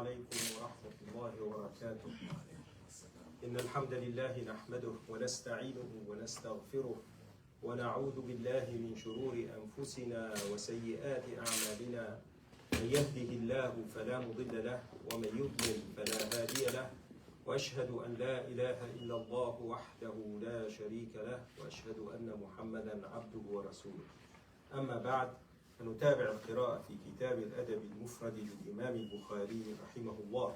عليكم ورحمة الله وبركاته. إن الحمد لله نحمده ونستعينه ونستغفره ونعوذ بالله من شرور أنفسنا وسيئات أعمالنا. من يهده الله فلا مضل له ومن يضلل فلا هادي له. وأشهد أن لا إله إلا الله وحده لا شريك له وأشهد أن محمدا عبده ورسوله. أما بعد، فنتابع القراءة في كتاب الأدب المفرد للإمام البخاري رحمه الله.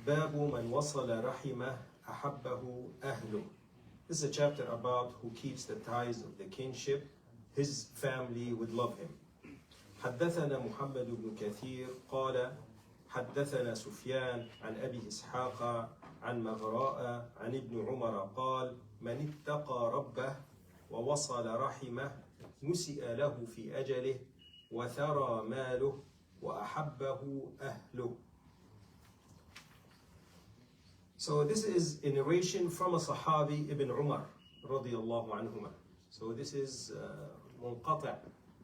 باب من وصل رحمه أحبه أهله. This is a chapter about who keeps the ties of the kinship. His family would love him. حدثنا محمد بن كثير قال حدثنا سفيان عن أبي إسحاق عن مغراء عن ابن عمر قال من اتقى ربه ووصل رحمه نسئ له في أجله وثرى ماله وأحبه أهله. So this is a narration from a Sahabi, Ibn Umar radiyallahu anhuma. So this is munqata'.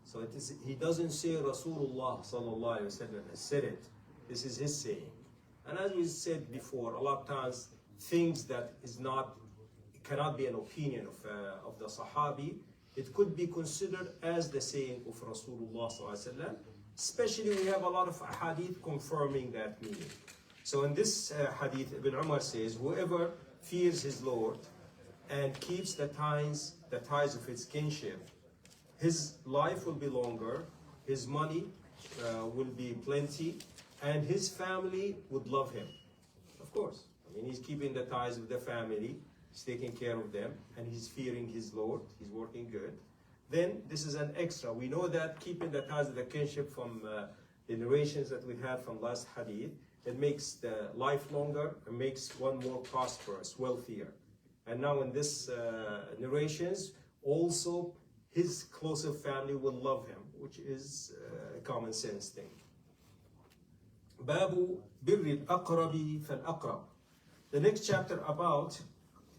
So he doesn't say Rasulullah sallallahu alayhi wa sallam has said it. This is his saying. And as we said before, a lot of times things that cannot be an opinion of the Sahabi, it could be considered as the saying of Rasulullah sallallahu alayhi wa sallam. Especially we have a lot of hadith confirming that meaning. So in this hadith, Ibn Umar says, whoever fears his Lord and keeps the ties of his kinship, his life will be longer, his money will be plenty, and his family would love him. Of course, I mean, he's keeping the ties of the family, he's taking care of them, and he's fearing his Lord, he's working good. Then this is an extra. We know that keeping the ties of the kinship from the narrations that we had from last hadith, it makes the life longer and makes one more prosperous, wealthier. And now in this narrations, also his closer family will love him, which is a common sense thing. Babu birri al-aqrabi fal-aqrab. The next chapter about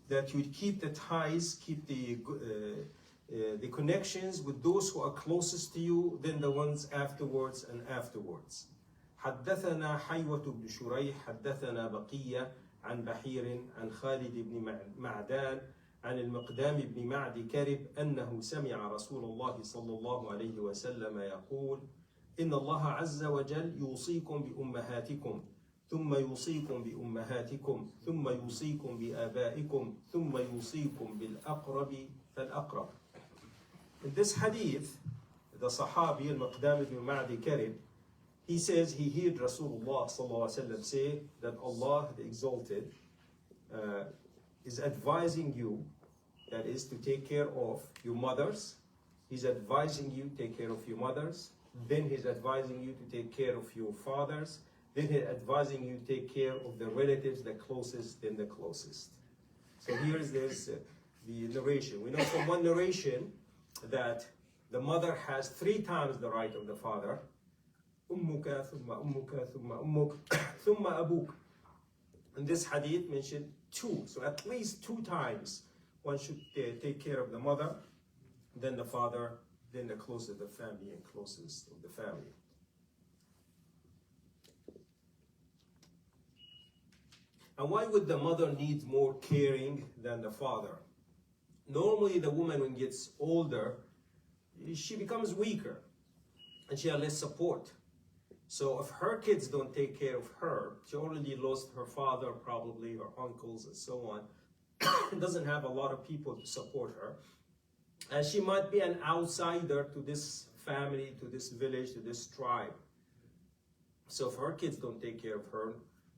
that you keep the ties, keep the connections with those who are closest to you, then the ones afterwards and afterwards. حدثنا حيوة بن شريح حدثنا بقية عن بحير عن خالد بن معدان عن المقدام بن معد كرب أنه سمع رسول الله صلى الله عليه وسلم يقول إن الله عز وجل يوصيكم بأمهاتكم ثم يوصيكم بأمهاتكم ثم يوصيكم بآبائكم ثم يوصيكم بالأقرب فالأقرب. In this hadith, the Sahabi al-Maqdam ibn Ma'di Karib, he says he heard Rasulullah sallallahu alaihi wasallam say that Allah the Exalted is advising you, that is to take care of your mothers. He's advising you to take care of your mothers. Then he's advising you to take care of your fathers. Then he's advising you to take care of the relatives, the closest, then the closest. So here's the narration. We know from one narration that the mother has 3 times the right of the father. أمك ثم أمك ثم أمك ثم أبوك. And this hadith mentioned 2. So at least 2 times one should take care of the mother, then the father, then the closest of the family and closest of the family. And why would the mother need more caring than the father? Normally the woman when gets older, she becomes weaker and she has less support. So if her kids don't take care of her, she already lost her father, probably her uncles and so on, doesn't have a lot of people to support her. And she might be an outsider to this family, to this village, to this tribe. So if her kids don't take care of her,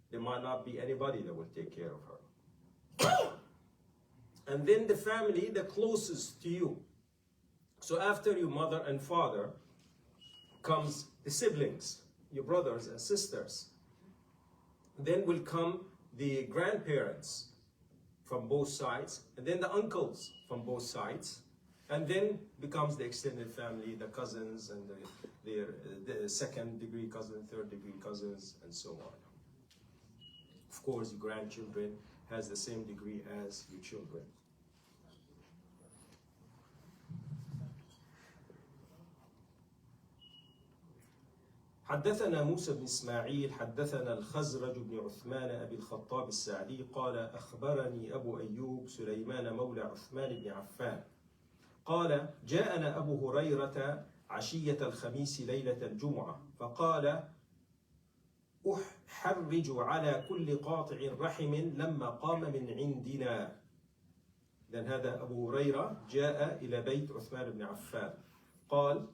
there might not be anybody that will take care of her. And then the family, the closest to you. So after your mother and father comes the siblings, your brothers and sisters. Then will come the grandparents from both sides, and then the uncles from both sides, and then becomes the extended family, the cousins and the second degree cousins, third degree cousins, and so on. Of course, your grandchildren has the same degree as your children. حدثنا موسى بن إسماعيل حدثنا الخزرج بن عثمان أبي الخطاب السعدي قال أخبرني أبو أيوب سليمان مولى عثمان بن عفان قال جاءنا أبو هريرة عشية الخميس ليلة الجمعة فقال أحرج على كل قاطع رحم لما قام من عندنا. لأن هذا أبو هريرة جاء إلى بيت عثمان بن عفان قال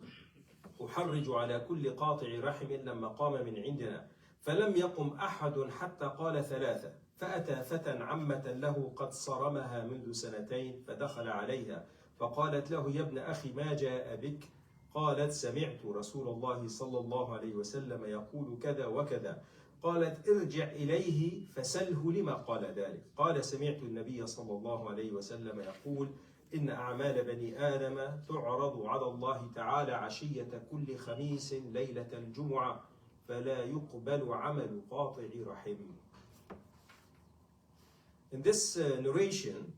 أحرج على كل قاطع رحم لما قام من عندنا فلم يقم أحد حتى قال ثلاثة فأتى فتى عمة له قد صرمها منذ سنتين فدخل عليها فقالت له يا ابن أخي ما جاء بك؟ قالت سمعت رسول الله صلى الله عليه وسلم يقول كذا وكذا. قالت ارجع إليه فسله لما قال ذلك. قال سمعت النبي صلى الله عليه وسلم يقول إن أعمال بني آدم تعرض على الله تعالى عشية كل خميس ليلة الجمعة فلا يقبل عمل قاطع رحم. In this narration,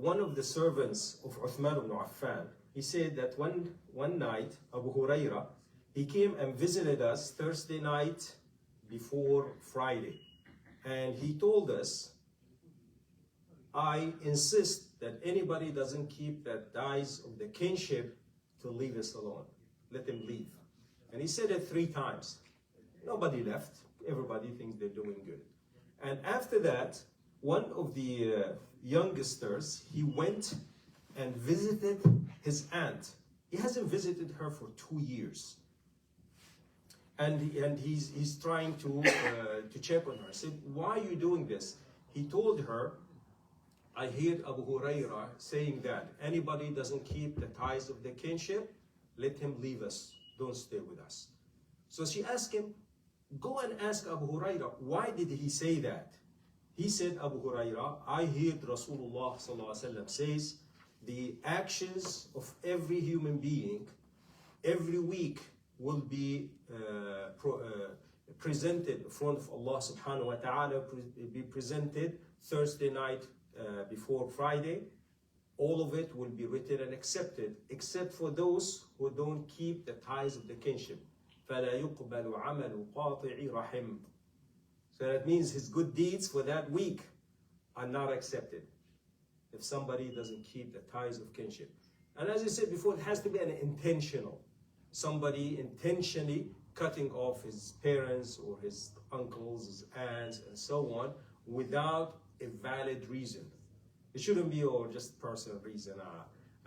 one of the servants of Uthman ibn Affan, he said that one night, Abu Huraira, he came and visited us Thursday night before Friday. And he told us, I insist that anybody doesn't keep that ties of the kinship to leave us alone. Let them leave. And he said it 3 times. Nobody left. Everybody thinks they're doing good. And after that, one of the youngsters, he went and visited his aunt. He hasn't visited her for 2 years. And he's trying to check on her. I said, why are you doing this? He told her, I heard Abu Huraira saying that anybody doesn't keep the ties of the kinship, let him leave us. Don't stay with us. So she asked him, go and ask Abu Huraira, why did he say that? He said, Abu Huraira, I heard Rasulullah says, the actions of every human being every week will be presented in front of Allah subhanahu wa ta'ala, be presented Thursday night before Friday. All of it will be written and accepted, except for those who don't keep the ties of the kinship. فَلَا يُقْبَلُ عَمَلُ قَاطِعِ رَحِمٍ. So that means his good deeds for that week are not accepted if somebody doesn't keep the ties of kinship. And as I said before, it has to be an intentional. Somebody intentionally cutting off his parents or his uncles, his aunts, and so on, without a valid reason. It shouldn't be just personal reason.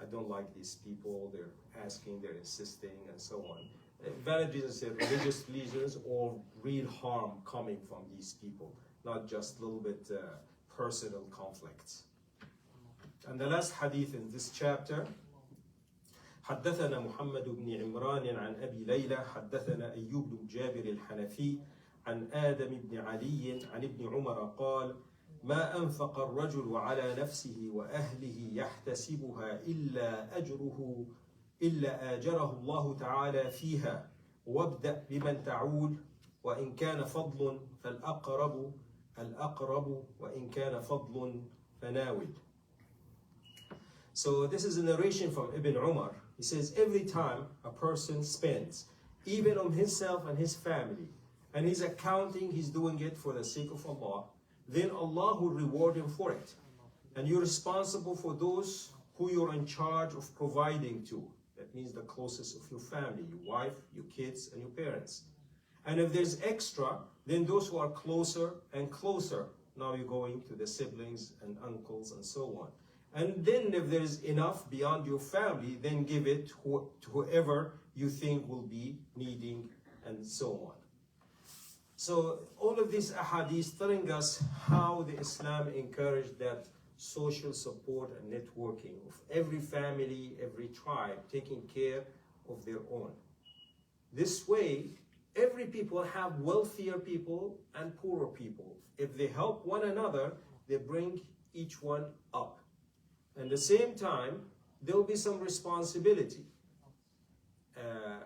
I don't like these people, they're asking, they're insisting, and so on. Valid reasons, religious reasons, or real harm coming from these people, not just a little bit personal conflicts. And the last hadith in this chapter, حدثنا محمد بن عمران عن أبي ليلى حدثنا أيوب بن جابر الحنفي عن آدم بن علي عن ابن عمر قال ما أنفق الرجل على نفسه وأهله يحتسبها إلا آجره الله تعالى فيها وابدأ بمن تعول وإن كان فضل فالأقرب الأقرب وإن كان فضل فناول. So this is a narration from Ibn Umar. He says every time a person spends, even on himself and his family, and he's accounting, he's doing it for the sake of Allah, then Allah will reward him for it. And you're responsible for those who you're in charge of providing to. That means the closest of your family, your wife, your kids, and your parents. And if there's extra, then those who are closer and closer. Now you're going to the siblings and uncles and so on. And then if there's enough beyond your family, then give it to whoever you think will be needing and so on. So all of these ahadith telling us how the Islam encouraged that social support and networking of every family, every tribe, taking care of their own. This way, every people have wealthier people and poorer people. If they help one another, they bring each one up. At the same time, there will be some responsibility.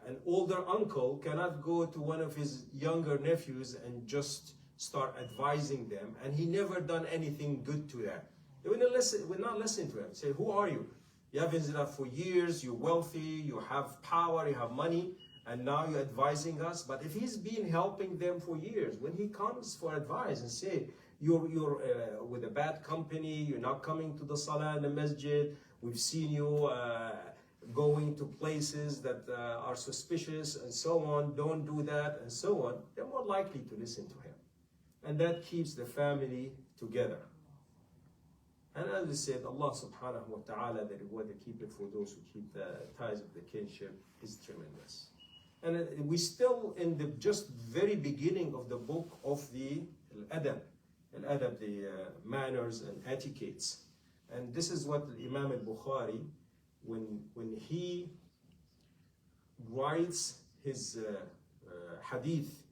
An older uncle cannot go to one of his younger nephews and just start advising them, and he never done anything good to them. They will not listen to him. Say, who are you? You have visited us for years, you're wealthy, you have power, you have money, and now you're advising us. But if he's been helping them for years, when he comes for advice and say, you're with a bad company, you're not coming to the salah in the masjid, we've seen you going to places that are suspicious and so on, don't do that and so on, they're more likely to listen to him. And that keeps the family together. And as we said, Allah subhanahu wa ta'ala, the reward they keep it for those who keep the ties of the kinship is tremendous. And we're still in the just very beginning of the book of the adab, the manners and etiquettes. And this is what Imam al-Bukhari, when he writes his hadith,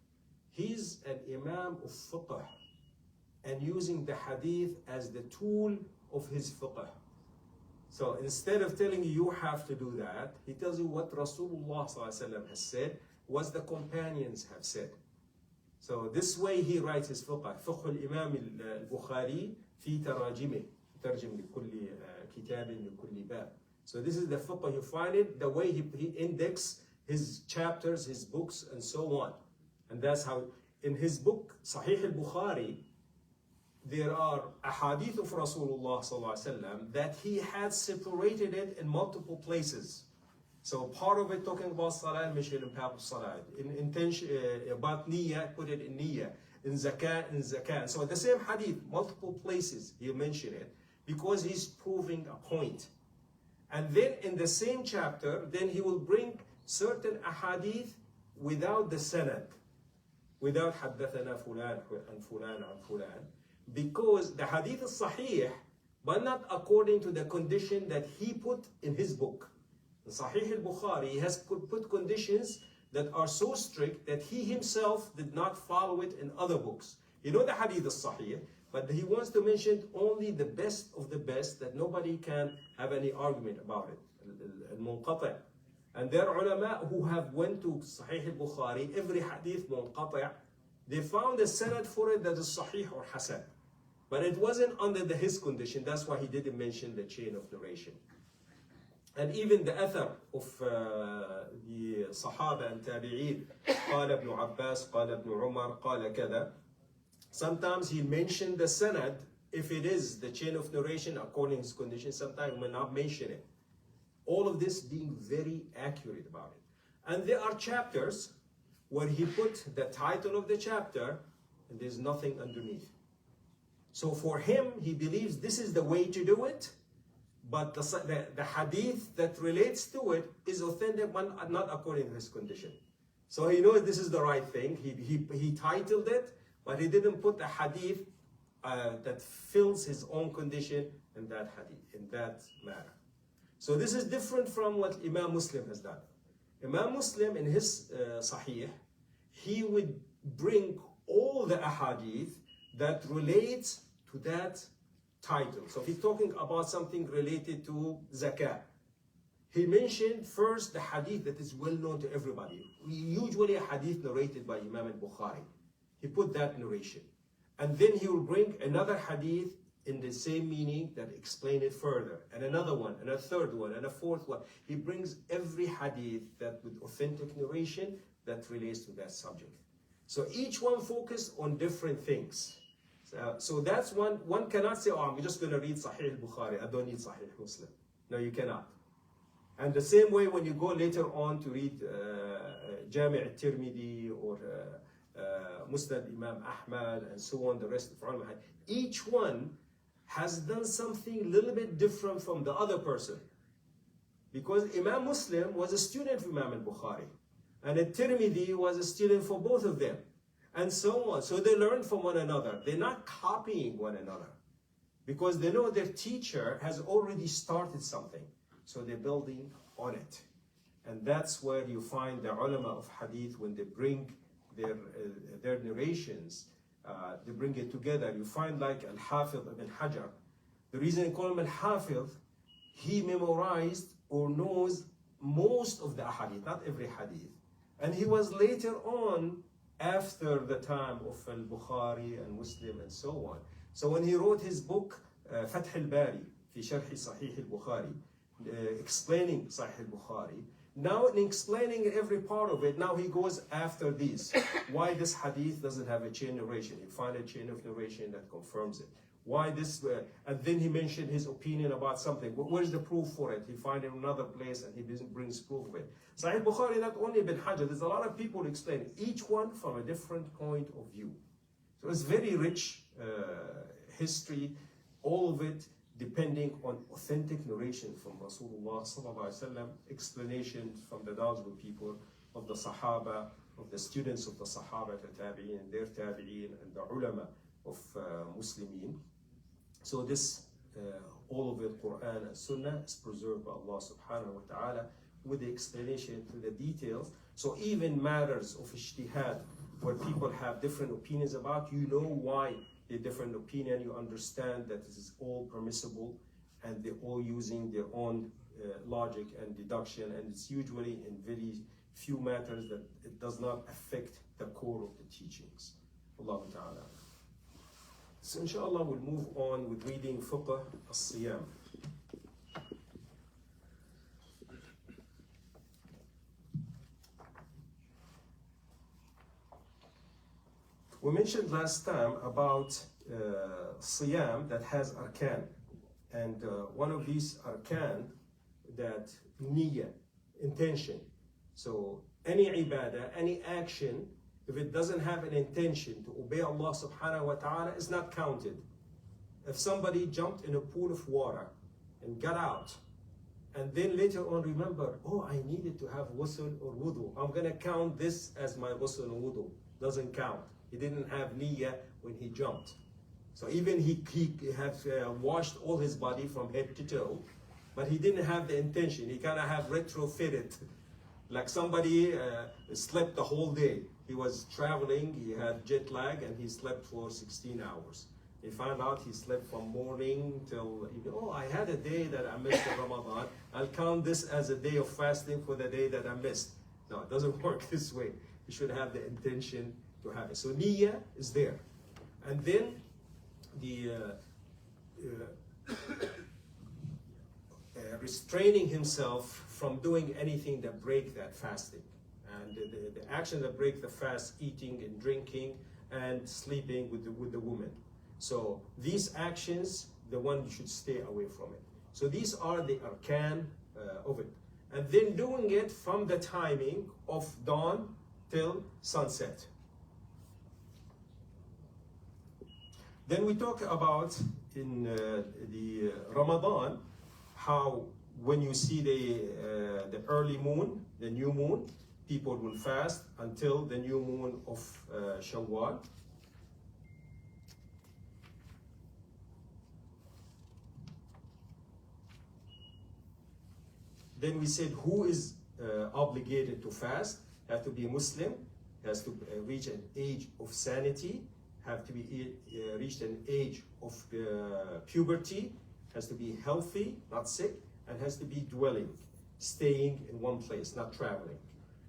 he's an imam of fiqh and using the hadith as the tool of his fiqh. So instead of telling you you have to do that, he tells you what Rasulullah ﷺ has said, what the companions have said. So this way he writes his fiqh. فقه الإمام البخاري في تراجمه ترجم لكل كتاب لكل باب. So this is the fiqh, you find it, the way he indexes his chapters, his books, and so on. And that's how, in his book, Sahih al-Bukhari, there are ahadith of Rasulullah ﷺ that he had separated it in multiple places. So part of it talking about salah, mentioned in Pablo salah, in intention, about niyyah, put it in niyyah, in zakat. So the same hadith, multiple places he mentioned it, because he's proving a point. And then in the same chapter, then he will bring certain ahadith without the sanad, without حدثنا فلان عن فلان عن فلان, because the hadith is sahih, but not according to the condition that he put in his book. In Sahih al-Bukhari, he has put conditions that are so strict that he himself did not follow it in other books. You know the hadith is sahih, but he wants to mention only the best of the best, that nobody can have any argument about it. Al-munqati'. And there are ulama who have went to Sahih al-Bukhari, every hadith munqati', they found a sanad for it that is sahih or hasan. But it wasn't under his condition, that's why he didn't mention the chain of narration. And even the athar of the Sahaba and Tabi'een, قال ابن عباس, قال ابن عمر, قال كذا. Sometimes he mentioned the sanad, if it is the chain of narration according to his condition, sometimes he may not mention it. All of this being very accurate about it. And there are chapters where he put the title of the chapter and there's nothing underneath. So for him, he believes this is the way to do it, but the hadith that relates to it is authentic, but not according to his condition. So he knows this is the right thing. He titled it, but he didn't put the hadith that fills his own condition in that hadith, in that matter. So this is different from what Imam Muslim has done. Imam Muslim in his Sahih, he would bring all the ahadith that relates to that title. So if he's talking about something related to zakat, he mentioned first the hadith that is well known to everybody. Usually a hadith narrated by Imam al-Bukhari. He put that narration. And then he will bring another hadith in the same meaning that explain it further. And another one, and a third one, and a fourth one. He brings every hadith that with authentic narration that relates to that subject. So each one focused on different things. So that's one cannot say, oh, I'm just going to read Sahih al-Bukhari, I don't need Sahih Muslim. No, you cannot. And the same way when you go later on to read Jami' al-Tirmidhi or Musnad Imam Ahmad and so on, the rest of ulama, each one has done something a little bit different from the other person. Because Imam Muslim was a student of Imam al-Bukhari, and al-Tirmidhi was a student for both of them. And so on. So they learn from one another. They're not copying one another because they know their teacher has already started something. So they're building on it. And that's where you find the ulama of hadith, when they bring their narrations, they bring it together. You find like Al-Hafidh ibn Hajar. The reason I call him Al-Hafidh, he memorized or knows most of the hadith, not every hadith. And he was later on, after the time of al-Bukhari and Muslim and so on. So when he wrote his book, Fath al-Bari, fi Sharh Sahih al-Bukhari, explaining Sahih al-Bukhari, Now in explaining every part of it, now he goes after these. Why this hadith doesn't have a chain of narration? You find a chain of narration that confirms it. Why this, and then he mentioned his opinion about something. Where's the proof for it? He finds it in another place and he brings proof of it. Sahih Bukhari, not only Ibn Hajar, there's a lot of people explaining, each one from a different point of view. So it's very rich history, all of it depending on authentic narration from Rasulullah sallallahu alaihi wasallam, explanations from the knowledgeable people of the Sahaba, of the students of the Sahaba, the Tabi'in, their Tabi'in, and the ulama of Muslimin. So this, all of it, Quran and Sunnah, is preserved by Allah subhanahu wa ta'ala with the explanation to the details. So even matters of ijtihad, where people have different opinions about, you know why the different opinion, you understand that this is all permissible and they're all using their own logic and deduction, and it's usually in very few matters that it does not affect the core of the teachings. Allah ta'ala. So inshallah we'll move on with reading fiqh al-siyam. We mentioned last time about siyam that has arkan, and one of these arkan, that niyyah, intention. So any ibadah, any action, if it doesn't have an intention to obey Allah subhanahu wa ta'ala, is not counted. If somebody jumped in a pool of water and got out, and then later on remember, oh, I needed to have ghusl or wudu, I'm gonna count this as my ghusl and wudu. Doesn't count. He didn't have niyyah when he jumped. So even he has washed all his body from head to toe, but he didn't have the intention. He kind of have retrofitted. Like somebody slept the whole day. He was traveling, he had jet lag, and he slept for 16 hours. He found out he slept from morning till evening. Oh, I had a day that I missed in Ramadan. I'll count this as a day of fasting for the day that I missed. No, it doesn't work this way. You should have the intention to have it. So niyyah is there. And then the restraining himself from doing anything that break that fasting. And the action that break the fast, eating and drinking and sleeping with the woman. So these actions, the one you should stay away from it. So these are the arkan of it. And then doing it from the timing of dawn till sunset. Then we talk about in the Ramadan, how when you see the early moon, the new moon, people will fast until the new moon of Shawwal. Then we said who is obligated to fast. Have to be a Muslim, has to reach an age of sanity, have to be reached an age of puberty, has to be healthy, not sick, and has to be dwelling, staying in one place, not traveling.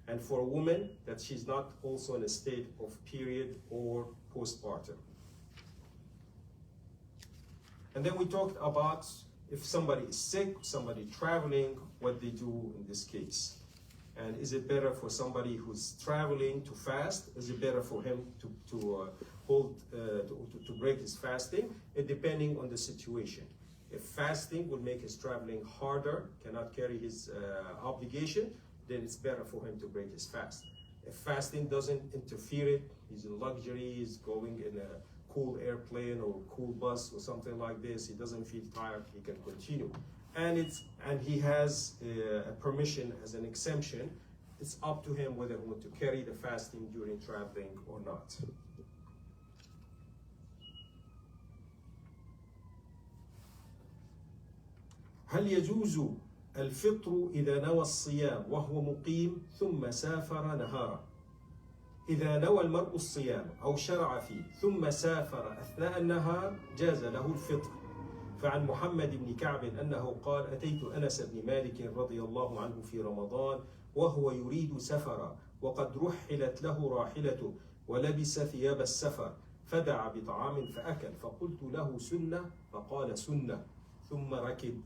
And for a woman, that she's not also in a state of period or postpartum. And then we talked about if somebody is sick, somebody traveling, what they do in this case. And is it better for somebody who's traveling to fast? Is it better for him to break his fasting? It depending on the situation. If fasting will make his traveling harder, cannot carry his obligation, then it's better for him to break his fast. If fasting doesn't interfere it, he's in luxury, he's going in a cool airplane or cool bus or something like this, he doesn't feel tired, he can continue. And he has a permission as an exemption. It's up to him whether he wants to carry the fasting during traveling or not. هل يجوز الفطر إذا نوى الصيام وهو مقيم ثم سافر نهارا؟ إذا نوى المرء الصيام أو شرع فيه ثم سافر أثناء النهار جاز له الفطر. فعن محمد بن كعب أنه قال أتيت أنس بن مالك رضي الله عنه في رمضان وهو يريد سفرا وقد رحلت له راحلته ولبس ثياب السفر فدعا بطعام فأكل فقلت له سنة فقال سنة ثم ركب.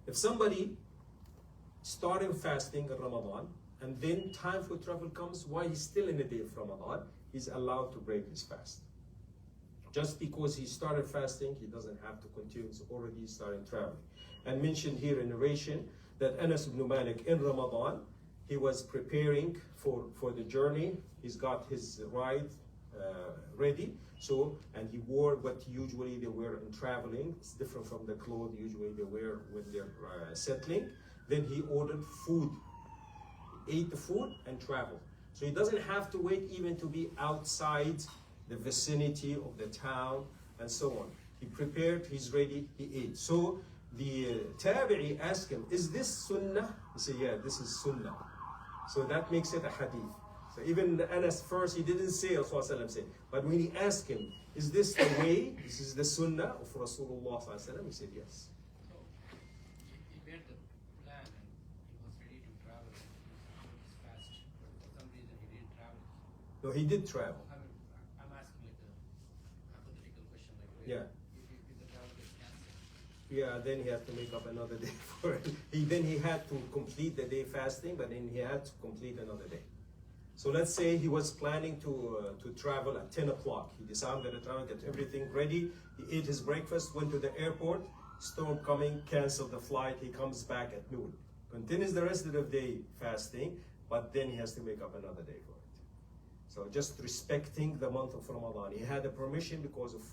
If somebody starting fasting in Ramadan, and then time for travel comes, while he's still in the day of Ramadan, he's allowed to break his fast. Just because he started fasting, he doesn't have to continue. He's already started traveling. And mentioned here in narration that Anas ibn Malik in Ramadan, he was preparing for the journey. He's got his ride ready. So, and he wore what usually they wear in traveling. It's different from the clothes usually they wear when they're settling. Then he ordered food. He ate the food and traveled. So he doesn't have to wait even to be outside the vicinity of the town and so on. He prepared, he's ready, he ate. So the Tabi'i asked him, is this sunnah? He said, yeah, this is sunnah. So that makes it a hadith. So even Anas first, he didn't say Rasulullah said, but when he asked him, is this the way, this is the sunnah of Rasulullah, he said yes. So he made the plan and he was ready to travel and he was fast, but for some reason he didn't travel. No, he did travel. I'm asking like a hypothetical question, like Yeah. If the travel gets cancelled. Yeah, then he had to make up another day for it. Then he had to complete the day fasting, but then he had to complete another day. So let's say he was planning to travel at 10 o'clock. He decided to travel, get everything ready. He ate his breakfast, went to the airport, storm coming, canceled the flight. He comes back at noon. Continues the rest of the day fasting, but then he has to make up another day for it. So just respecting the month of Ramadan. He had a permission because of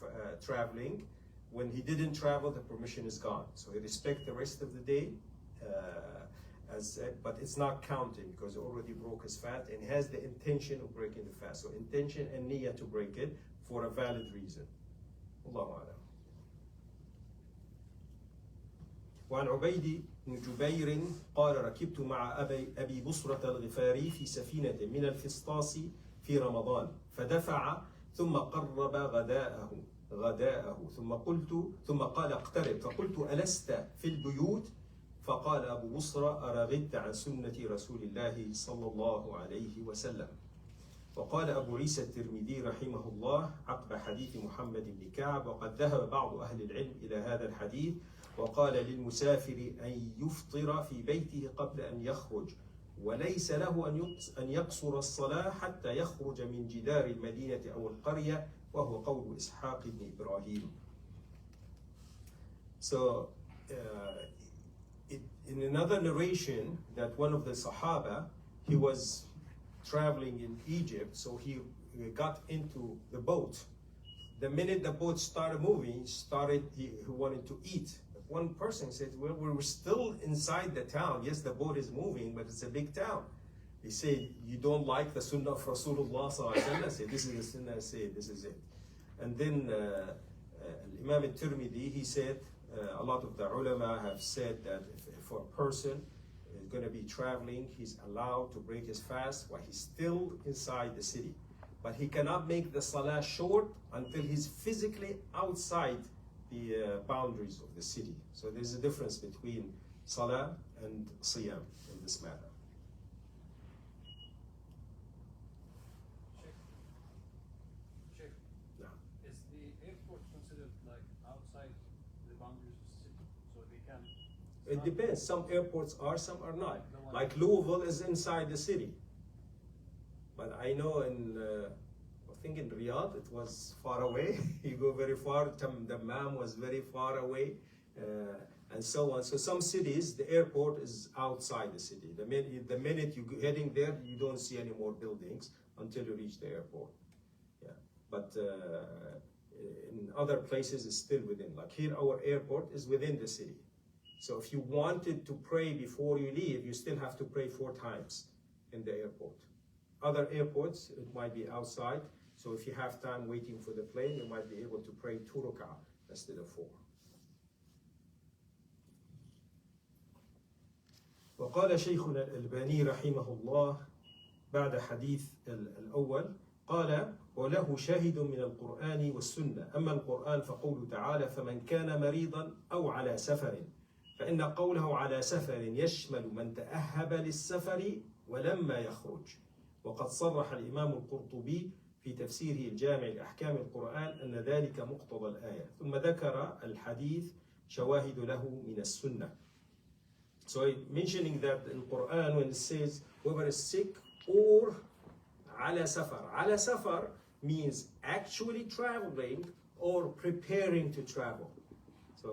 traveling. When he didn't travel, the permission is gone. So he respects the rest of the day, but it's not counting because he already broke his fast and has the intention of breaking the fast. So intention and niyyah to break it for a valid reason. Allahu A'lam. وعن عبيد بن جبير قال ركبت مع أبي بصرة الغفاري في سفينة من الفسطاس في رمضان فدفع ثم قرب غداءه ثم قال اقترب فقلت ألست في البيوت فقال أبو بصرة أرغبت عن سنة رسول الله صلى الله عليه وسلم. وقال أبو عيسى الترمذي رحمه الله عقب حديث محمد بن كعب وقد ذهب بعض أهل العلم إلى هذا الحديث وقال للمسافر أن يفطر في بيته قبل أن يخرج وليس له أن يقصر الصلاة حتى يخرج من جدار المدينة أو القرية وهو قول إسحاق بن إبراهيم. So in another narration that one of the Sahaba, he was traveling in Egypt, so he got into the boat. The minute the boat started moving, he wanted to eat. One person said, well, we were still inside the town. Yes, the boat is moving, but it's a big town. He said, you don't like the sunnah of Rasulullah sallallahu alaihi wasallam? I said, this is the sunnah. I said, this is it. And then Imam al-Tirmidhi, he said, a lot of the ulama have said that if a person is going to be traveling, he's allowed to break his fast while he's still inside the city. But he cannot make the salah short until he's physically outside the boundaries of the city. So there's a difference between salah and siyam in this matter. Sheikh, Yeah. is the airport considered like outside the boundaries of the city? So they can... It depends. Some airports are, some are not. The one- Like Louisville is inside the city. But I know I think in Riyadh it was far away. You go very far. Dammam was very far away, and so on. So some cities, the airport is outside the city. The minute you're heading there, you don't see any more buildings until you reach the airport. Yeah, but in other places it's still within. Like here, our airport is within the city. So if you wanted to pray before you leave, you still have to pray 4 times in the airport. Other airports, it might be outside. So if you have time waiting for the plane, you might be able to pray 2 rak'ah instead of 4. وقال شيخنا الألباني رحمه الله بعد حديث الأول قال وله شاهد من القرآن والسنة أما القرآن فقوله تعالى فمن كان مريضا أو على سفر فإن قوله على سفر يشمل من تأهب للسفر ولما يخرج وقد صرح الإمام القرطبي في تفسيره الجامع لأحكام القرآن أن ذلك مقتضى الآية ثم ذكر الحديث شواهد له من السنة. So mentioning that in Quran when it says whoever is sick or ala safar. Ala safar means actually traveling or preparing to travel. So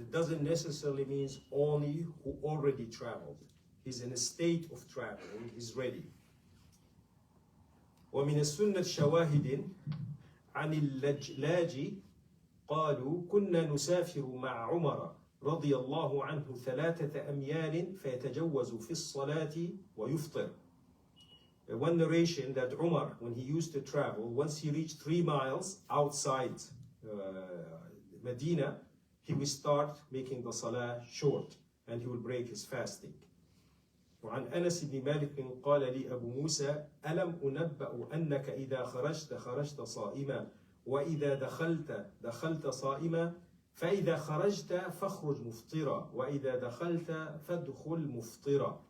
it doesn't necessarily mean only who already traveled. He's in a state of traveling, he's ready. ومن السنة شواهد عن اللجلاج قالوا كنا نسافر مع عمر رضي الله عنه 3 أميال فيتجوز في الصلاة ويفطر. One narration that Umar, when he used to travel, once he reached 3 miles outside Medina, he would start making the salah short and he will break his fasting. وعن أنس بن مالك قال لي أبو موسى ألم أنبأ أنك إذا خرجت صائما وإذا دخلت صائما فإذا خرجت فاخرج مفطرا وإذا دخلت فادخل مفطرا.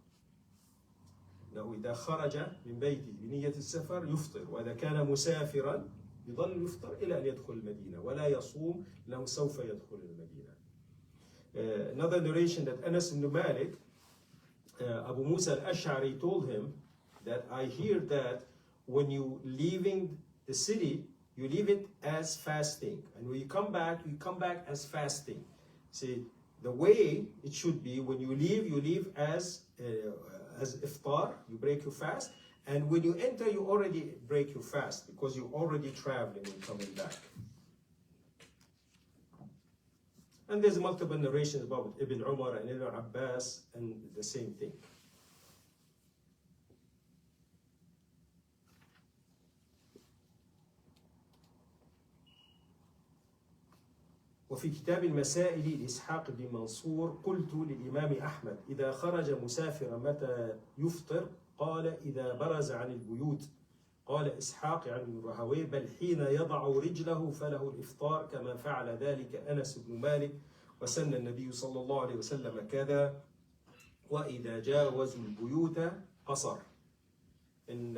أنه إذا خرج من بيته بنية السفر يفطر وإذا كان مسافرا يظل يفطر إلى أن يدخل المدينة ولا يصوم لأنه سوف يدخل المدينة. Another narration that Anas ibn Malik, Abu Musa al-Ash'ari told him that I hear that when you leaving the city, you leave it as fasting, and when you come back as fasting. See, the way it should be, when you leave as iftar, you break your fast, and when you enter, you already break your fast because you're already traveling and coming back. And there's multiple narrations about Ibn Umar and Ibn Abbas and the same thing. وفي كتاب المسائل لإسحاق بن منصور قلت للإمام أحمد إذا خرج مسافرا متى يفطر؟ قال إذا برز عن البيوت. قال إسحاق عن الرهوي بل حين يضع رجله فله الإفطار كما فعل ذلك أنس بن مالك وسن النبي صلى الله عليه وسلم كذا وإذا جاوزوا البيوت قصر. And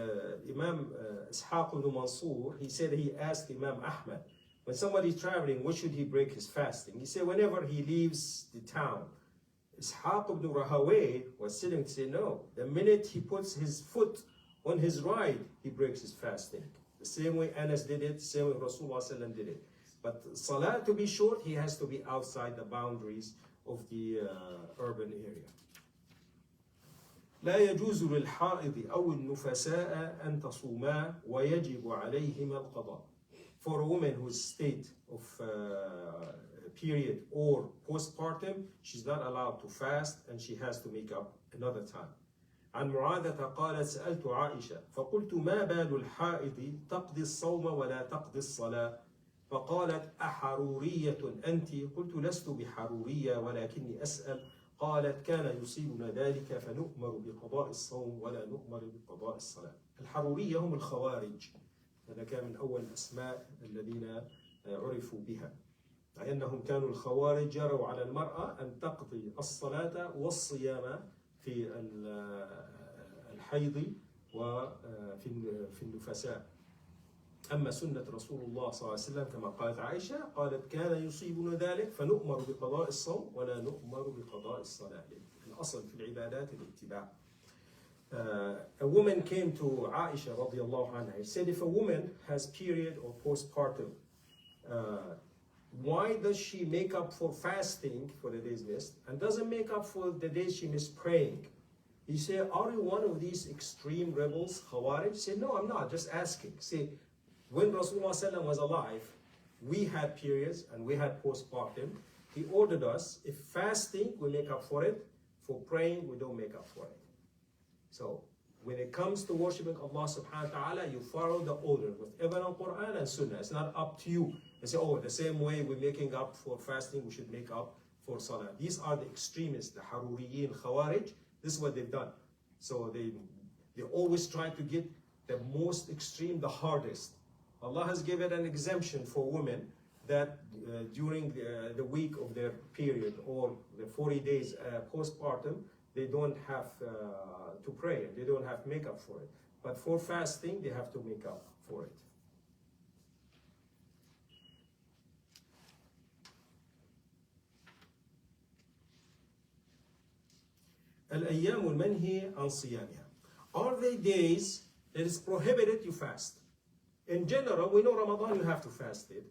Imam Ishaq ibn Mansur, he said he asked Imam Ahmad, when somebody is traveling, what should he break his fasting? He said whenever he leaves the town. Ishaq ibn Rahaway was sitting to say no. The minute he puts his foot on his ride, he breaks his fasting. The same way Anas did it, same way Rasulullah did it. But salah to be short, he has to be outside the boundaries of the urban area. لا يجوز للحائض أو النفساء أن تصوما ويجب عليهما القضاء. For a woman whose state of period or postpartum, she's not allowed to fast and she has to make up another time. عن معاذة قالت سألت عائشة فقلت ما بال الحائض تقضي الصوم ولا تقضي الصلاة فقالت أحرورية أنت؟ قلت لست بحرورية ولكني أسأل. قالت كان يصيبنا ذلك فنؤمر بقضاء الصوم ولا نؤمر بقضاء الصلاة. الحرورية هم الخوارج. هذا كان من أول الأسماء الذين عرفوا بها. لأنهم كانوا الخوارج جروا على المرأة أن تقضي الصلاة والصيام في الحيض وفي النفساء. أما سنة رسول الله صلى الله عليه وسلم كما قالت عائشة قالت كان يصيبنا ذلك فنؤمر بقضاء الصوم ولا نؤمر بقضاء الصلاة. الأصل في العبادات الاتباع. A woman came to Aisha radiallahu anha. He said if a woman has period or postpartum, why does she make up for fasting for the days missed and doesn't make up for the days she missed praying? He said, are you one of these extreme rebels, Khawarij? He said, no, I'm not, just asking. See, when Rasulullah was alive, we had periods and we had postpartum. He ordered us, if fasting, we make up for it. For praying, we don't make up for it. So, when it comes to worshiping Allah subhanahu wa ta'ala, you follow the order with even on Quran and Sunnah. It's not up to you. They say, oh, the same way we're making up for fasting, we should make up for salah. These are the extremists, the Haruriyin, Khawarij. This is what they've done. So they always try to get the most extreme, the hardest. Allah has given an exemption for women that during the week of their period or the 40 days postpartum, they don't have to pray. They don't have to make up for it. But for fasting, they have to make up for it. الأيام المنهي عن صيامها. Are they days that is prohibited you fast? In general, we know Ramadan you have to fast it.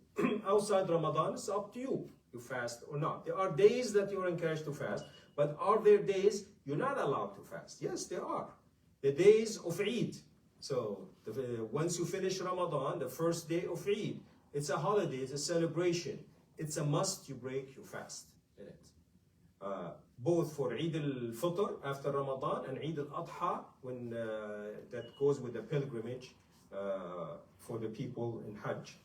Outside Ramadan, it's up to you. You fast or not. There are days that you're encouraged to fast, but are there days you're not allowed to fast? Yes, there are. The days of Eid. So once you finish Ramadan, the first day of Eid, it's a holiday, it's a celebration. It's a must you break your fast in it. Both for Eid al-Fitr after Ramadan and Eid al-Adha when that goes with the pilgrimage for the people in Hajj.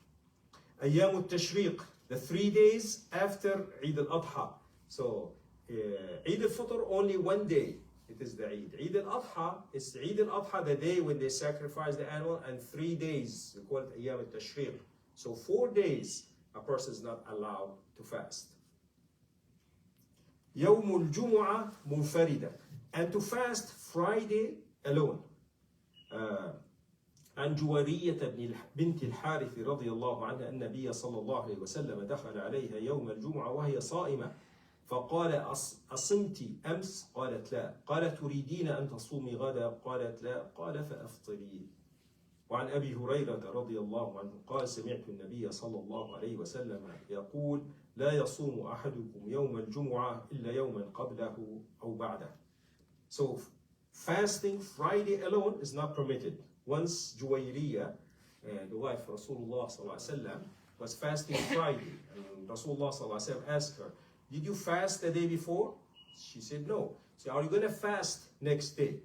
Ayyam al-Tashriq, the 3 days after Eid al-Adha. So Eid al-Fitr only 1 day. It is the Eid. Eid al-Adha is Eid al-Adha, the day when they sacrifice the animal, and 3 days, we call it Ayyam al-Tashriq. So 4 days a person is not allowed to fast. يوم الجمعة منفردة, and to fast Friday alone. عن جويرية بنت الحارث رضي الله عنها أن النبي صلى الله عليه وسلم دخل عليها يوم الجمعة وهي صائمة فقال أصمت أمس؟ قالت لا. قال تريدين أن تصومي غدا؟ قالت لا. قال فأفطري. وعن أبي هريرة رضي الله عنه قال سمعت النبي صلى الله عليه وسلم يقول لا يصوم أحدكم يوم الجمعة إلا يوما قبله أو بعده. So fasting Friday alone is not permitted. Once Juwayriya, the wife of Rasulullah sallallahu alaihi wasallam, was fasting Friday, and Rasulullah sallallahu alaihi wasallam asked her, "Did you fast the day before?" She said, "No." He said, "Are you going to fast next day?"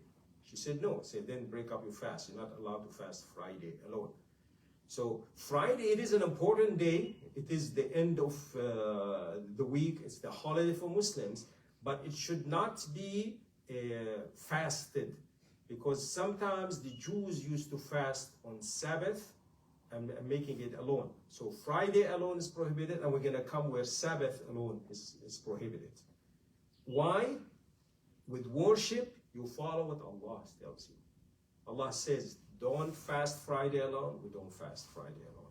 She said, "No." He said, "Then break up your fast. You're not allowed to fast Friday alone." So Friday, it is an important day. It is the end of the week. It's the holiday for Muslims, but it should not be fasted, because sometimes the Jews used to fast on Sabbath and making it alone. So Friday alone is prohibited, and we're going to come where Sabbath alone is prohibited. Why? With worship, you follow what Allah tells you. Allah says, don't fast Friday alone. We don't fast Friday alone.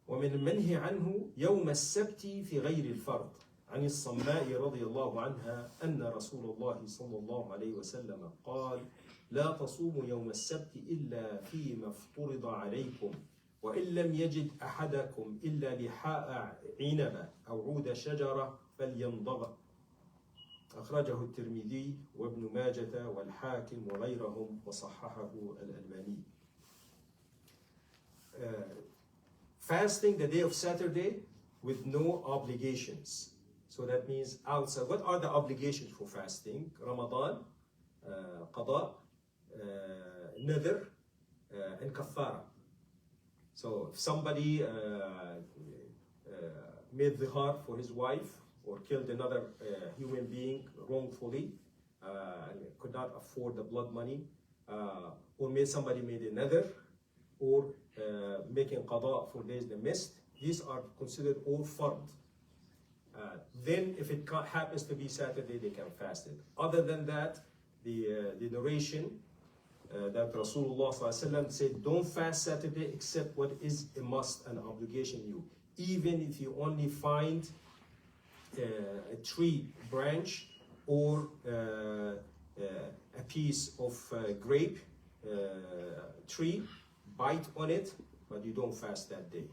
ومن المنهي عنه يوم السبت في غير الفرض عن الصماء رضي الله عنها أن رسول الله صلى الله عليه وسلم قال لا تصوموا يوم السبت إلا فيما افترض عليكم وإن لم يجد أحدكم إلا لحاء عنبة أو عود شجرة فليمضغ. أخرجه الترمذي وابن ماجة والحاكم وغيرهم وصححه الألباني. Fasting the day of Saturday with no obligations. So that means outside. What are the obligations for fasting? Ramadan, qada, nadhr, and kaffara. So if somebody made dhihar for his wife or killed another human being wrongfully, and could not afford the blood money, or somebody made a nadhr, or making qada for days they missed, these are considered all fard. Then if it happens to be Saturday, they can fast it. Other than that, the narration that Rasulullah ﷺ said, don't fast Saturday except what is a must, an obligation you. Even if you only find a tree branch or a piece of grape tree, bite on it, but you don't fast that day.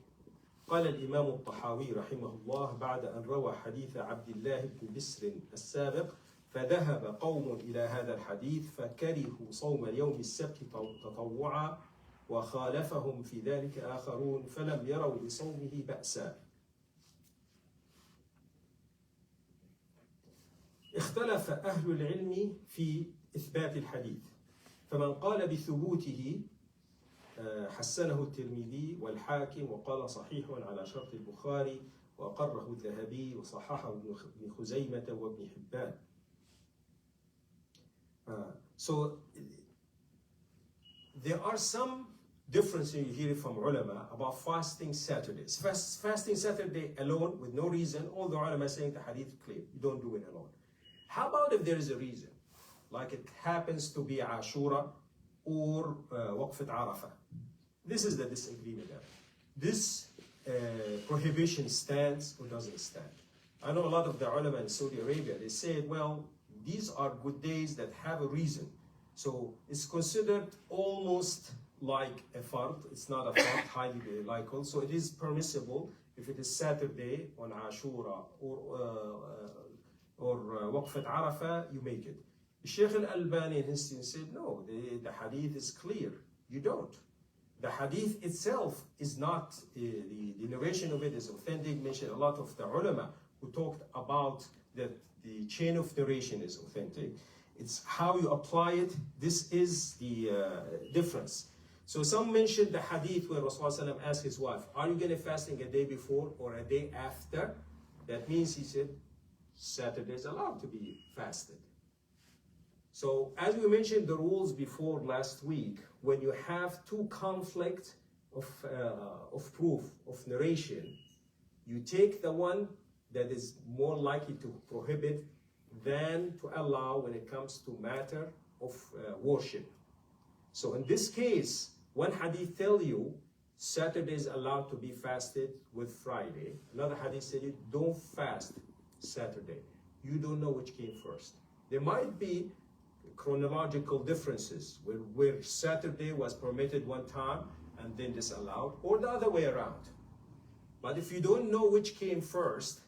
قال الإمام الطحاوي رحمه الله بعد أن روى حديث عبد الله بن بسر السابق فذهب قوم إلى هذا الحديث فكرهوا صوم اليوم السبت تطوعا وخالفهم في ذلك آخرون فلم يروا بصومه بأسا. اختلف أهل العلم في إثبات الحديث، فمن قال بثبوته حسنه الترمذي والحاكم وقال صحيح على شرط البخاري وأقره الذهبي وصححه ابن خزيمة وابن حبان. So there are some differences you hear from ulama about fasting Saturdays. Fasting Saturday alone with no reason, all the ulama saying the hadith clear, you don't do it alone. How about if there is a reason, like it happens to be Ashura or Waqfat Arafah? This is the disagreement there. This prohibition stands or doesn't stand. I know a lot of the ulama in Saudi Arabia, they said, well, these are good days that have a reason. So it's considered almost like a fard. It's not a fard, highly likely. So it is permissible if it is Saturday on Ashura or Waqfat Arafah, you make it. Sheikh al-Albani in his students said, no, the hadith is clear. You don't. The hadith itself is not, the narration of it is authentic. Mentioned a lot of the ulama who talked about that the chain of narration is authentic. It's how you apply it. This is the difference. So some mentioned the hadith where Rasulullah asked his wife, are you going to fasting a day before or a day after? That means he said, Saturday is allowed to be fasted. So as we mentioned the rules before last week, when you have two conflict of proof, of narration, you take the one that is more likely to prohibit than to allow when it comes to matter of worship. So in this case, one hadith tell you Saturday is allowed to be fasted with Friday. Another hadith said you don't fast Saturday. You don't know which came first. There might be chronological differences where Saturday was permitted one time and then disallowed, or the other way around. But if you don't know which came first,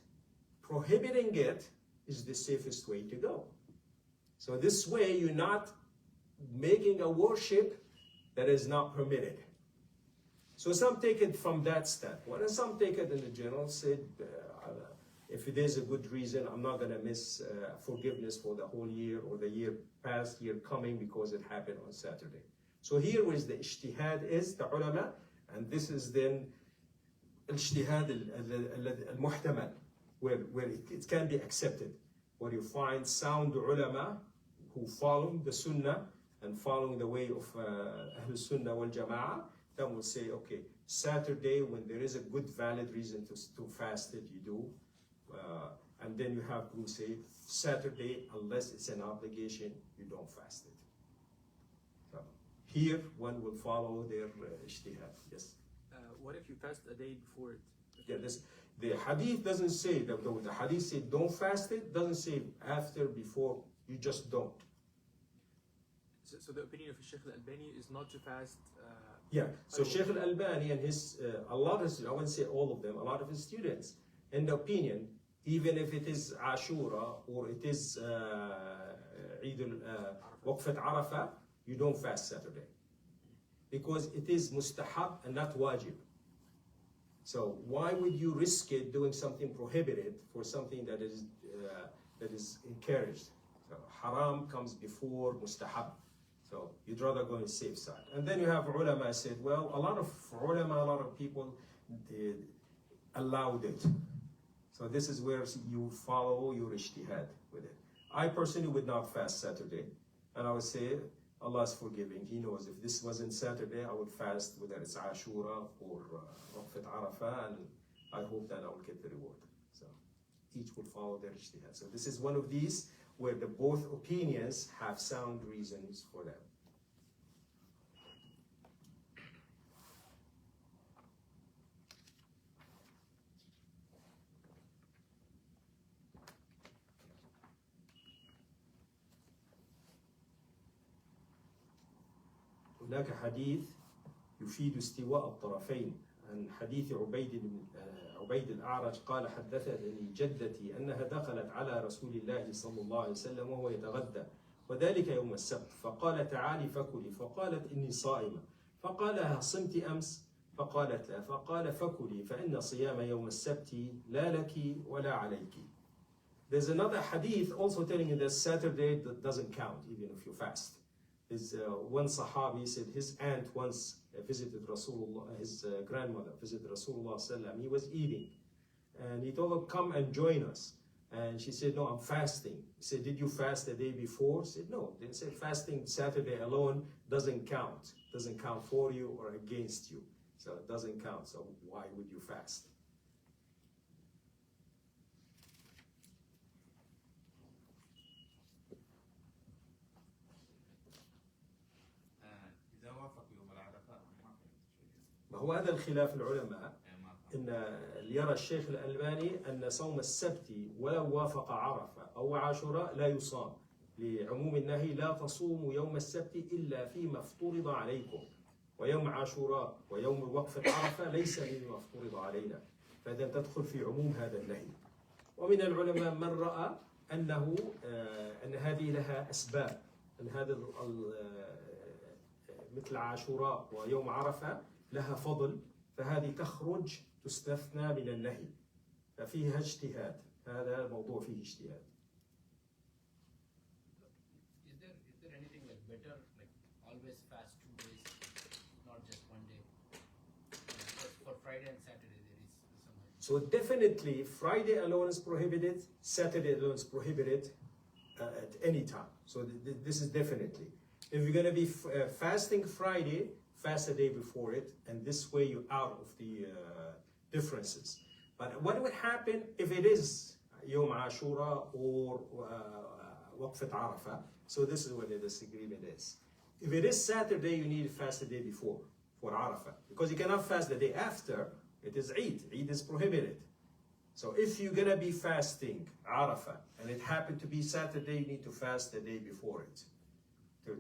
prohibiting it is the safest way to go. So this way you're not making a worship that is not permitted. So some take it from that standpoint, and some take it in the general, said, if it is a good reason, I'm not going to miss forgiveness for the whole year or the year past, year coming, because it happened on Saturday. So here is the ijtihad is the ulama, and this is then ijtihad al-muhtamal, where it can be accepted, where you find sound ulama who follow the sunnah and following the way of Ahl Sunnah wal Jama'ah, then will say, okay, Saturday, when there is a good valid reason to fast it, you do. And then you have who say Saturday, unless it's an obligation, you don't fast it. So here, one will follow their ijtihad. Yes. What if you fast a day before it? Yeah, the hadith doesn't say that. The hadith say don't fast it. Doesn't say after, before. You just don't. So the opinion of Sheikh al-Albani is not to fast. Yeah. So Sheikh al-Albani and his a lot of, I wouldn't say all of them, a lot of his students, in the opinion, even if it is Ashura or it is Eid Waqfat Arafah, you don't fast Saturday, because it is mustahab and not wajib. So why would you risk it doing something prohibited for something that is encouraged? So haram comes before mustahab. So you'd rather go on the safe side. And then you have ulama said, well, a lot of people allowed it. So this is where you follow your ijtihad with it. I personally would not fast Saturday. And I would say, Allah is forgiving. He knows if this wasn't Saturday, I would fast, whether it's Ashura or Waqfat Arafah, and I hope that I will get the reward. So each will follow their ijtihad. So this is one of these where the both opinions have sound reasons for them. هناك حديث يفيد استواء الطرفين عن حديث عبيد الأعرج قال حدثني جدتي أنها دخلت على رسول الله صلى الله عليه وسلم وهو يتغدى وذلك يوم السبت فقال تعالي فكلي فقالت إني صائمة فقال صمت أمس فقالت لا فقال فكلي فإن صيام يوم السبت لا لك ولا عليك. There's another hadith also telling you that Saturday doesn't count even if you fast. One Sahabi said his aunt once visited Rasulullah, his grandmother visited Rasulullah sallam. He was eating, and he told her, "Come and join us." And she said, "No, I'm fasting." He said, "Did you fast the day before?" She said, "No." They said, "Fasting Saturday alone doesn't count. Doesn't count for you or against you. So it doesn't count. So why would you fast?" إذا وافق يوم العرفة ما في شيء. هو هذا الخلاف العلماء ان اللي يرى الشيخ الألباني ان صوم السبت ولو وافق عرفه او عاشوراء لا يصام لعموم النهي لا تصوموا يوم السبت الا فيما افترض عليكم ويوم عاشوراء ويوم وقفة عرفة ليس مما افترض علينا، فإذا تدخل في عموم هذا النهي. ومن العلماء من رأى أنه أن هذه لها أسباب، أن هذا مثل عاشوراء ويوم عرفة لها فضل، فهذه تخرج تستثنى من النهي، ففيها اجتهاد، هذا الموضوع فيه اجتهاد. Is there anything like better, like always fast 2 days, not just 1 day? For Friday and Saturday there is some. So definitely Friday alone is prohibited, Saturday alone is prohibited at any time. So this is definitely. If you're going to be fasting Friday, fast a day before it, and this way you're out of the differences. But what would happen if it is Yom Ashura or Waqfat Arafah? So this is where the disagreement is. If it is Saturday, you need to fast the day before for Arafah, because you cannot fast the day after. It is Eid. Eid is prohibited. So if you're going to be fasting Arafah and it happened to be Saturday, you need to fast the day before it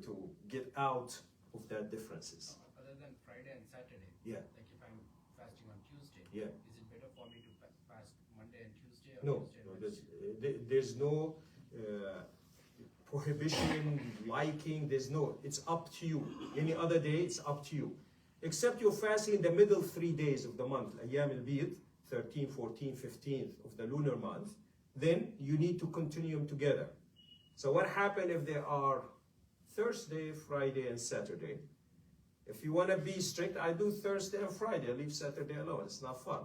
to get out of that differences. Other than Friday and Saturday, Yeah. like if I'm fasting on Tuesday, Yeah. is it better for me to fast Monday and Tuesday? Or No, Tuesday and Wednesday? there's no prohibition, liking, it's up to you. Any other day, it's up to you. Except you're fasting in the middle 3 days of the month, Ayyam al-Bid, 13, 14, 15th of the lunar month, then you need to continue them together. So what happens if there are Thursday, Friday, and Saturday? If you want to be strict, I do Thursday and Friday, I leave Saturday alone, it's not fun.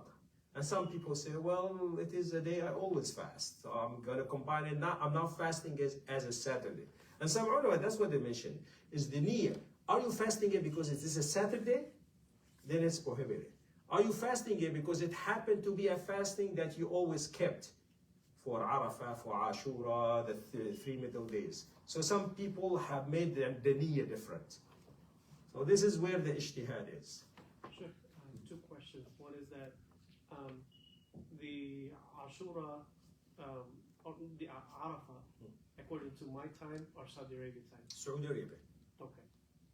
And some people say, well, it is a day I always fast, so I'm going to combine it. I'm not fasting as a Saturday. And some ulama, that's what they mention, is the niyyah. Are you fasting it because it is a Saturday? Then it's prohibited. Are you fasting it because it happened to be a fasting that you always kept for Arafah, for Ashura, the three middle days? So some people have made the niyyah different. So this is where the ijtihad is. Sure. Two questions. One is that the Ashura or the Arafah, according to my time or Saudi Arabia time? Saudi Arabia. Okay.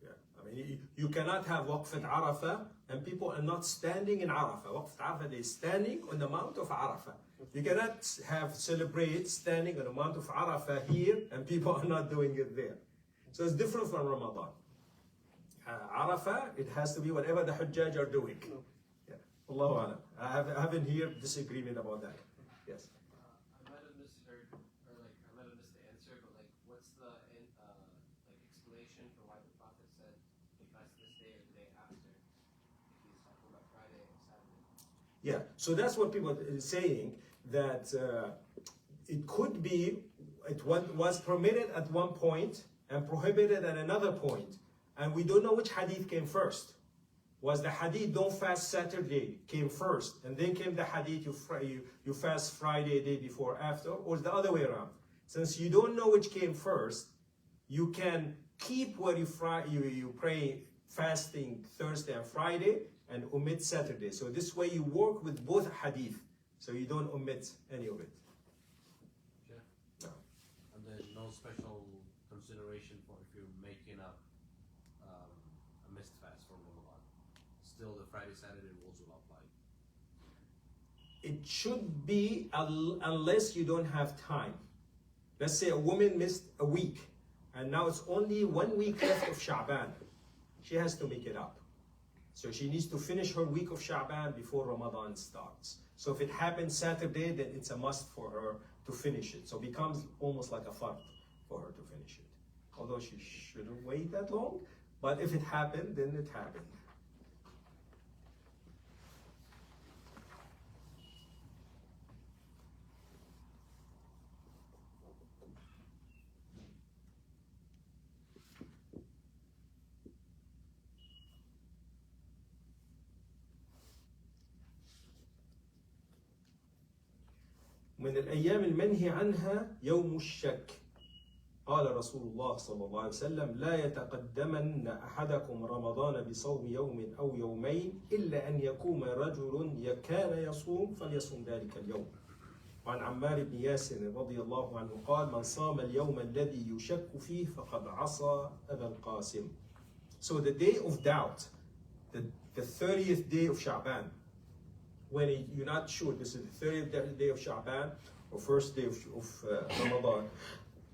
Yeah, I mean, you cannot have Waqfat Arafah and people are not standing in Arafah. Waqfat Arafah, they're standing on the Mount of Arafah. You cannot celebrate standing on the Mount of Arafah here and people are not doing it there. So it's different from Ramadan. Arafah, it has to be whatever the Hujjaj are doing. Yeah. Allahu Alam. I haven't heard disagreement about that. Yes. I might have misheard, or like I might have missed the answer, but like, what's the like explanation for why the Prophet said fast this day or the day after? If he's talking about Friday and Saturday. Yeah. So that's what people are saying, that it could be, it was permitted at one point and prohibited at another point. And we don't know which hadith came first. Was the hadith don't fast Saturday came first, and then came the hadith you fast Friday day before after, or the other way around? Since you don't know which came first, you can keep what you pray fasting Thursday and Friday and omit Saturday. So this way you work with both hadith, so you don't omit any of it. Sure. No. And there's no special consideration for if you're making up a missed fast from Ramadan. Still, the Friday, Saturday rules will apply. It should be unless you don't have time. Let's say a woman missed a week, and now it's only 1 week left of Sha'ban. She has to make it up. So she needs to finish her week of Sha'ban before Ramadan starts. So if it happens Saturday, then it's a must for her to finish it. So it becomes almost like a fard for her to finish it. Although she shouldn't wait that long, but if it happened, then it happened. من الأيام المنهي عنها يوم الشك. قال رسول الله صلى الله عليه وسلم لا يتقدمن أحدكم رمضان بصوم يوم أو يومين إلا أن يكون رجل كان يصوم فليصوم ذلك اليوم. وعن عمار بن ياسر رضي الله عنه قال من صام اليوم الذي يشك فيه فقد عصى أبا القاسم. So the day of doubt, the 30th day of Sha'ban, when you're not sure this is the 30th day of Sha'ban or first day of Ramadan,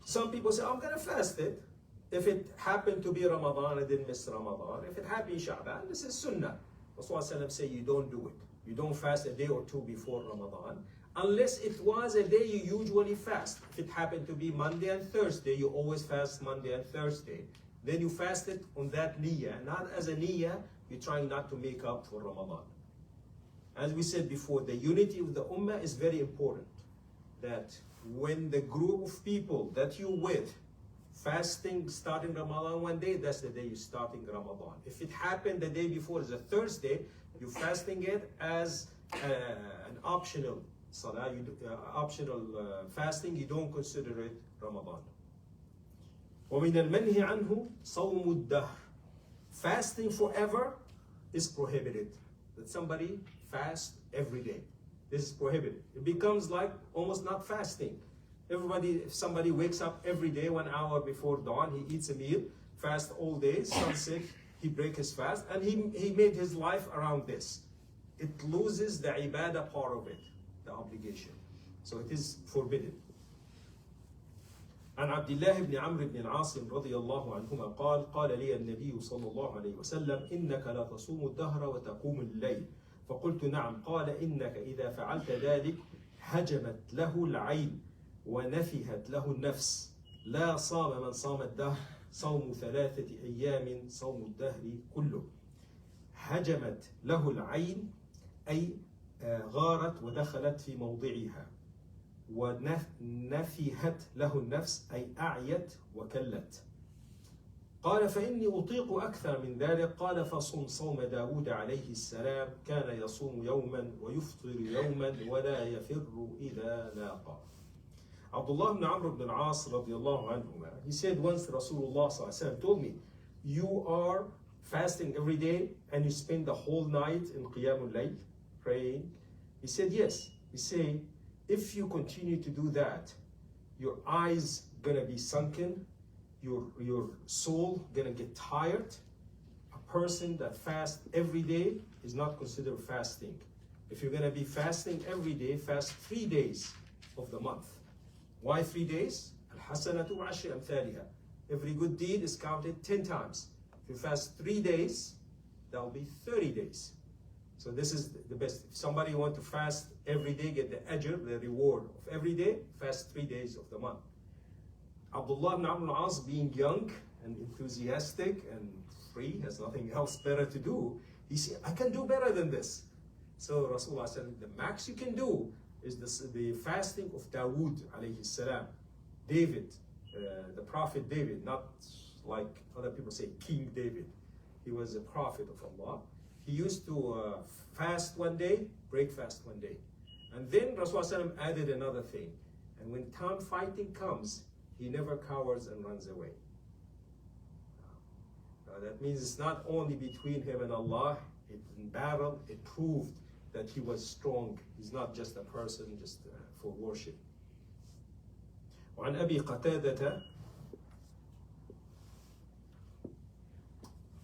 some people say, I'm going to fast it. If it happened to be Ramadan, I didn't miss Ramadan. If it happened Sha'ban, this is Sunnah. Rasulullah say you don't do it. You don't fast a day or two before Ramadan, unless it was a day you usually fast. If it happened to be Monday and Thursday, you always fast Monday and Thursday. Then you fast it on that niyyah, not as a niyyah, you're trying not to make up for Ramadan. As we said before, the unity of the ummah is very important. That when the group of people that you're with fasting starting Ramadan one day, that's the day you're starting Ramadan. If it happened the day before is a Thursday, you're fasting it as an optional salah, optional fasting, you don't consider it Ramadan. وَمِنَ الْمَنْهِ عَنْهُ صَوْمُ الدَّهْرِ. Fasting forever is prohibited. That somebody fast every day. This is prohibited. It becomes like almost not fasting. If somebody wakes up every day 1 hour before dawn, he eats a meal, fast all day, sunset, he breaks his fast, and he made his life around this. It loses the ibadah part of it, the obligation. So it is forbidden. عن عبد الله بن عمرو بن العاص رضي الله عنهما قال قال لي النبي صلى الله عليه وسلم إنك لا تصوم الدهر وتقوم الليل فقلت نعم قال إنك إذا فعلت ذلك هجمت له العين ونفهت له النفس لا صام من صام الدهر صوم 3 أيام صوم الدهر كله. هجمت له العين أي غارت ودخلت في موضعها، ونفهت له النفس أي أعيت وكلت. قال فإني أطيق أكثر من ذلك قال فصم صوم داود عليه السلام كان يصوم يوما ويفطر يوما ولا يفر إذا لاقى. Abdullah ibn Amr ibn al-As radiallahu anhu, he said once Rasulullah sallallahu alaihi wasallam told me, you are fasting every day and you spend the whole night in Qiyamul Layl praying. He said yes. He said if you continue to do that, your eyes gonna be sunken, your soul gonna get tired. A person that fasts every day is not considered fasting. If you're gonna be fasting every day, fast 3 days of the month. Why 3 days? Al-hasanatu ashri amthaliha. Every good deed is counted 10 times. If you fast 3 days, that will be 30 days. So this is the best. If somebody want to fast every day, get the ajr, the reward of every day, fast 3 days of the month. Abdullah ibn Amr al-As, being young and enthusiastic and free, has nothing else better to do, he said, I can do better than this. So Rasulullah said, the max you can do is the fasting of Dawood alayhi salam. David, the prophet David, not like other people say King David. He was a prophet of Allah. He used to fast one day, break fast one day. And then Rasulullah added another thing. And when time fighting comes, he never cowers and runs away. That means it's not only between him and Allah. In battle, it proved that he was strong. He's not just a person just for worship. وعن أبي قتادة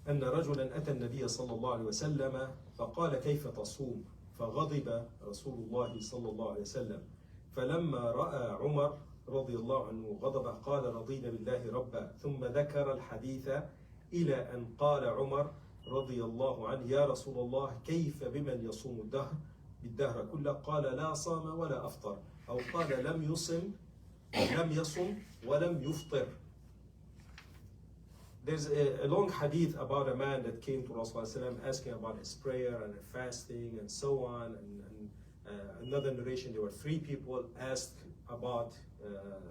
أن رجلا أتى النبي صلى الله عليه وسلم فقال كيف تصوم؟ فغضب رسول الله صلى الله عليه وسلم فلما رأى عمر رضي الله عنه غضب قال رضينا بالله ربا ثم ذكر الحديث إلى أن قال عمر رضي الله عنه يا رسول الله كيف بمن يصوم بالدهر كله قال لا صام ولا أفطر أو قال لم يصم ولم يفطر. There's a long hadith about a man that came to Rasulullah asking about his prayer and fasting and so on. And another narration, there were 3 people asked about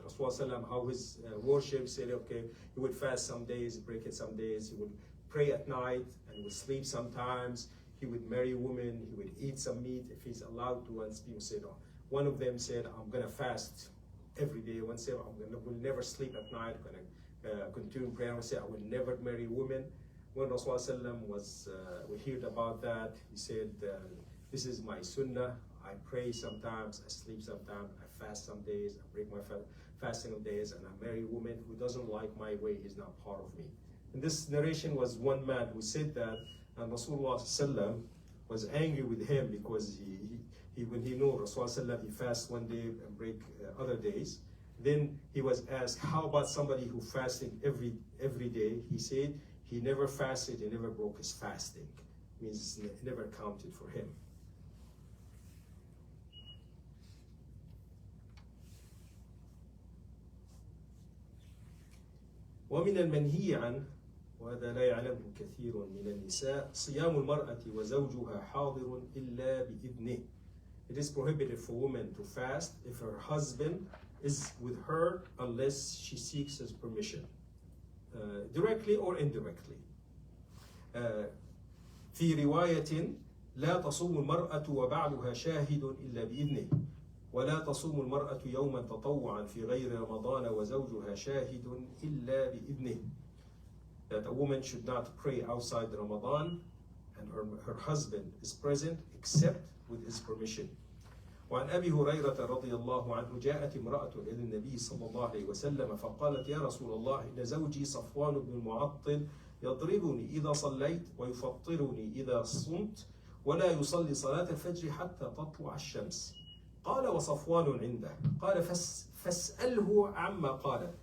Rasulullah how his worship. Said, okay, he would fast some days, break it some days. He would pray at night and he would sleep sometimes. He would marry women. He would eat some meat if he's allowed to. And people said, one of them said, I'm going to fast every day. One said, I will never sleep at night, going to continue prayer. One said, I will never marry women. When Rasulullah was, we heard about that, he said, this is my sunnah. I pray sometimes, I sleep sometimes, I fast some days, I break my fasting of days, and I marry a woman who doesn't like my way, he's not part of me. And this narration was one man who said that, and Rasulullah was angry with him because when he knew Rasulullah, he fasts one day and break other days. Then he was asked, how about somebody who fasting every day? He said he never fasted, he never broke his fasting. Means it never counted for him. ومن المنهي عنه وهذا لا يعلمه كثير من النساء صيام المرأة وزوجها حاضر إلا بإذنه. It is prohibited for women to fast if her husband is with her unless she seeks his permission, directly or indirectly. في رواية لا تصوم المرأة وبعلها شاهد إلا بإذنه ولا تصوم المرأة يوما تطوعا في غير رمضان وزوجها شاهد إلا بإذنه. That a woman should not pray outside Ramadan and her husband is present except with his permission. وعن أبي هريرة رضي الله عنه جاءت امرأة إلى النبي صلى الله عليه وسلم فقالت يا رسول الله إن زوجي صفوان بن المعطل يضربني إذا صليت ويفطرني إذا صمت ولا يصلي صلاة الفجر حتى تطلع الشمس. قال وصفوان عنده قال فاسأله عما قال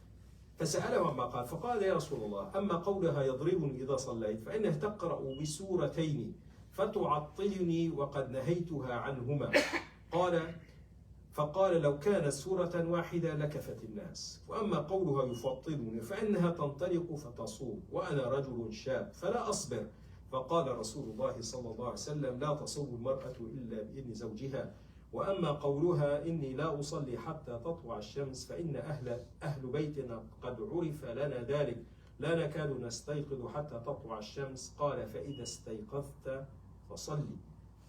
فسأله عما قال فقال يا رسول الله أما قولها يضربني إذا صليت فإنه تقرأ بسورتين فتعطلني وقد نهيتها عنهما. فقال لو كانت سورة واحدة لكفت الناس وأما قولها يفطرني فإنها تنطلق فتصوم وأنا رجل شاب فلا أصبر. فقال رسول الله صلى الله عليه وسلم لا تصوم المرأة إلا بإذن زوجها وأما قولها إني لا أصلي حتى تطلع الشمس فإن أهل بيتنا قد عرف لنا ذلك لا نكاد نستيقظ حتى تطلع الشمس. قال فإذا استيقظت فصلي.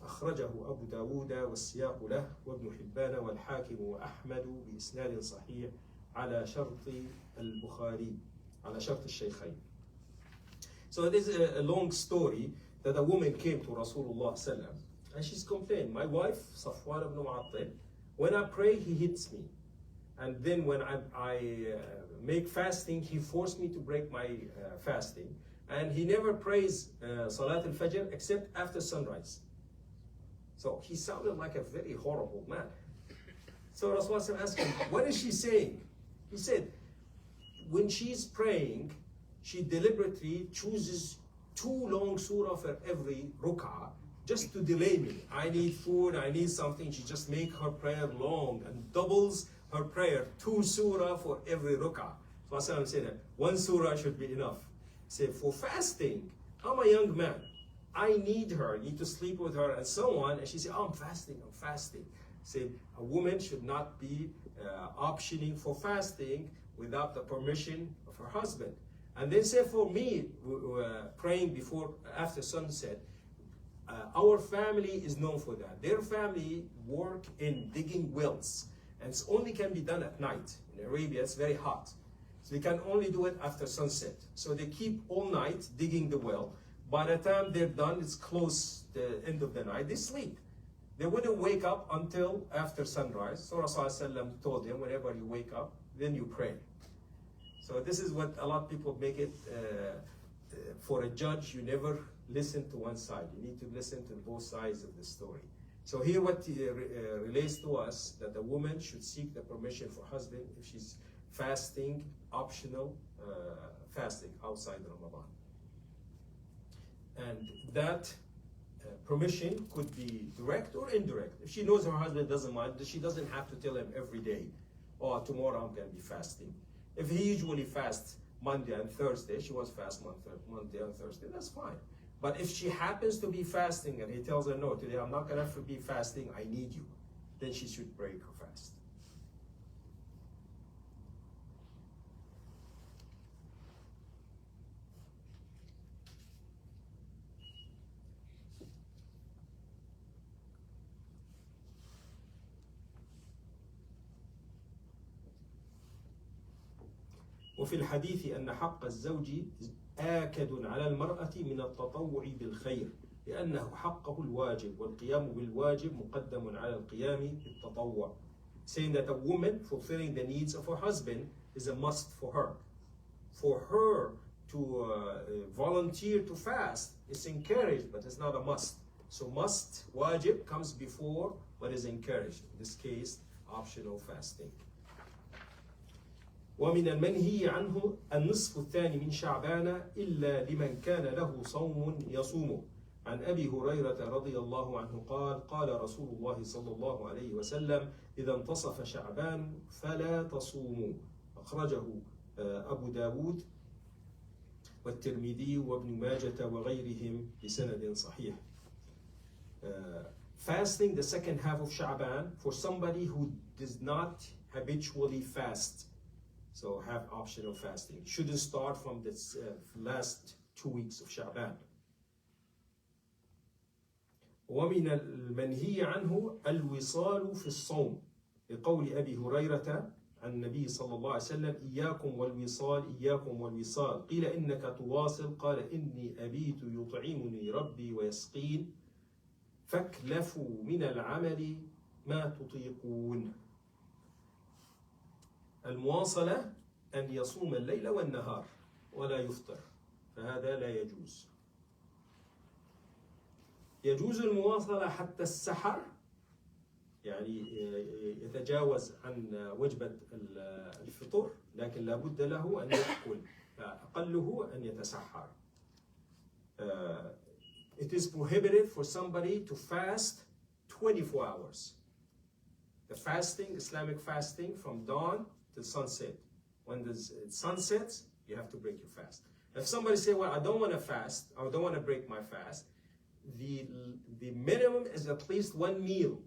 أخرجه أبو داود والسياق له وابن حبان والحاكم وأحمد بإسناد صحيح على شرط البخاري على شرط الشيخين. So it is a long story that a woman came to Rasulullah sallam and she's complaining, my wife Safwan ibn Mu'attal, when I pray he hits me, and then when I make fasting he forced me to break my fasting, and he never prays Salat al-Fajr except after sunrise. So he sounded like a very horrible man. So Rasulullah asked him, what is she saying? He said, when she's praying, she deliberately chooses 2 long surah for every ruk'ah just to delay me. I need food, I need something. She just makes her prayer long and doubles her prayer, 2 surah for every ruk'ah. So Rasulullah said that 1 surah should be enough. He said, for fasting, I'm a young man. I need her, I need to sleep with her and so on. And she said, oh, I'm fasting. Said a woman should not be optioning for fasting without the permission of her husband. And then say for me, praying after sunset, our family is known for that. Their family work in digging wells, and it only can be done at night. In Arabia, it's very hot. So they can only do it after sunset. So they keep all night digging the well. By the time they're done, it's close the end of the night, they sleep. They wouldn't wake up until after sunrise. So Rasulullah told them, whenever you wake up, then you pray. So this is what a lot of people make it, for a judge, you never listen to one side. You need to listen to both sides of the story. So here what relates to us, that a woman should seek the permission for husband if she's fasting, optional fasting outside Ramadan. And that permission could be direct or indirect. If she knows her husband doesn't mind, she doesn't have to tell him every day, oh, tomorrow I'm going to be fasting. If he usually fasts Monday and Thursday, she wants to fast Monday and Thursday, that's fine. But if she happens to be fasting and he tells her, no, today I'm not going to be fasting, I need you, then she should break her fast. وفي الحديث أن حق الزوج آكد على المرأة من التطوع بالخير لأنه حقه الواجب والقيام بالواجب مقدم على القيام بالتطوع. Saying that a woman fulfilling the needs of her husband is a must for her. For her to volunteer to fast is encouraged, but it's not a must. So must, wajib, comes before what is encouraged. In this case, optional fasting. ومن المنهي عنه النصف الثاني من شعبان إلا لمن كان له صوم يصومه. عن أبي هريرة رضي الله عنه قال قال رسول الله صلى الله عليه وسلم إذا انتصف شعبان فلا تصوموا. أخرجه أبو داود والترمذي وابن ماجة وغيرهم بسند صحيح. Fasting the second half of Sha'ban for somebody who does not habitually fast, so have optional fasting, shouldn't start from the last 2 weeks of Sha'ban. ومن المنهي عنه الوصال في الصوم لقول أبي هريرة عن النبي صلى الله عليه وسلم إياكم والوصال إياكم والوصال قيل إنك تواصل قال إني أبيت يطعمني ربي ويسقين فاكلفوا من العمل ما تطيقون. المواصلة أن يصوم الليل والنهار ولا يفطر، فهذا لا يجوز. يجوز المواصلة حتى السحر، يعني يتجاوز عن وجبة الفطر، لكن لا بد له أن يأكل، فأقله أن يتسحر. It is prohibited for somebody to fast 24 hours. The fasting, Islamic fasting, from dawn till sunset. When the sun sets, you have to break your fast. If somebody say, well, I don't want to fast, I don't want to break my fast, the minimum is at least one meal,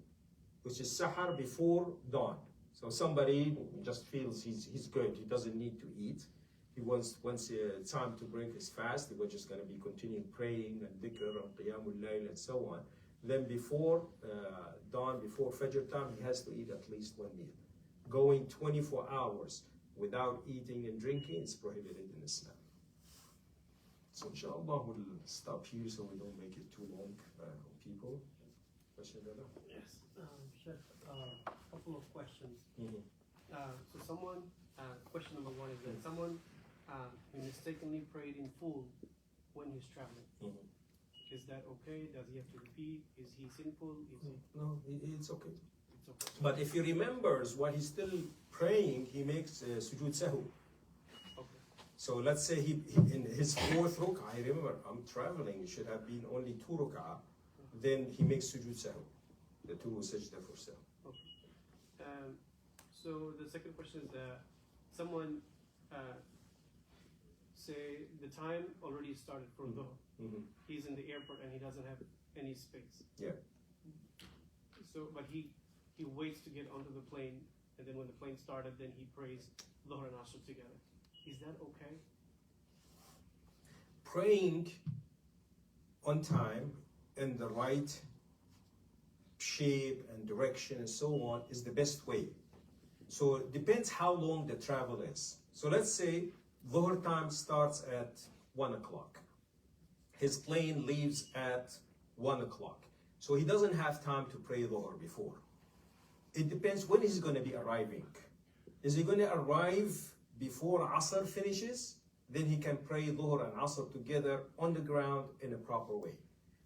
which is sahar before dawn. So somebody just feels he's good, he doesn't need to eat. He wants time to break his fast, he was just going to be continuing praying and dhikr and qiyamul layl and so on. Then before dawn, before Fajr time, he has to eat at least one meal. Going 24 hours without eating and drinking is prohibited in Islam. So inshallah we'll stop here so we don't make it too long on people. Question, brother? Yes, Sheikh, a couple of questions. Mm-hmm. So someone, question number one is that someone mistakenly prayed in full when he's traveling. Mm-hmm. Is that okay? Does he have to repeat? Is he sinful? No, it's okay. It's okay. But if he remembers while he's still praying, he makes sujood sahu. Okay. So let's say he in his fourth ruk'ah, I remember I'm traveling, it should have been only 2 ruk'ah, then he makes sujood sahu, the 2 sajda for sahu. Okay. So the second question is that someone say the time already started for Dhuhr. Mm-hmm. He's in the airport and he doesn't have any space. Yeah. So, but he waits to get onto the plane, and then when the plane started, then he prays Dhuhr and Asr together. Is that okay? Praying on time in the right shape and direction and so on is the best way. So it depends how long the travel is. So let's say Dhuhr time starts at 1 o'clock. His plane leaves at 1 o'clock. So he doesn't have time to pray Dhuhr before. It depends when he's going to be arriving. Is he going to arrive before Asr finishes? Then he can pray Dhuhr and Asr together on the ground in a proper way.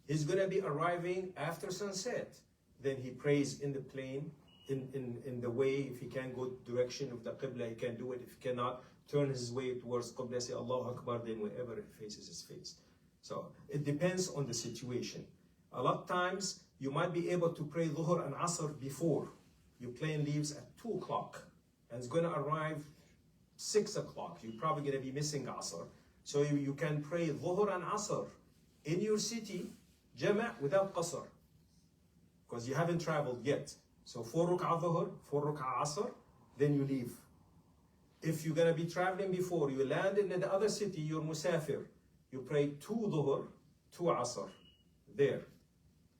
He's going to be arriving after sunset. Then he prays in the plane, in the way, if he can go direction of the Qibla, he can do it. If he cannot, turn his way towards Qibla, say Allahu Akbar, then wherever he faces his face. So it depends on the situation. A lot of times, you might be able to pray Dhuhr and Asr before. Your plane leaves at 2 o'clock and it's going to arrive 6 o'clock. You're probably going to be missing Asr. So you can pray Dhuhr and Asr in your city, Jama' without Qasr, because you haven't traveled yet. So 4 Ruk'ah Dhuhr, 4 Ruk'ah Asr, then you leave. If you're going to be traveling before, you land in the other city, you're Musafir. You pray 2 Dhuhr, 2 Asr there.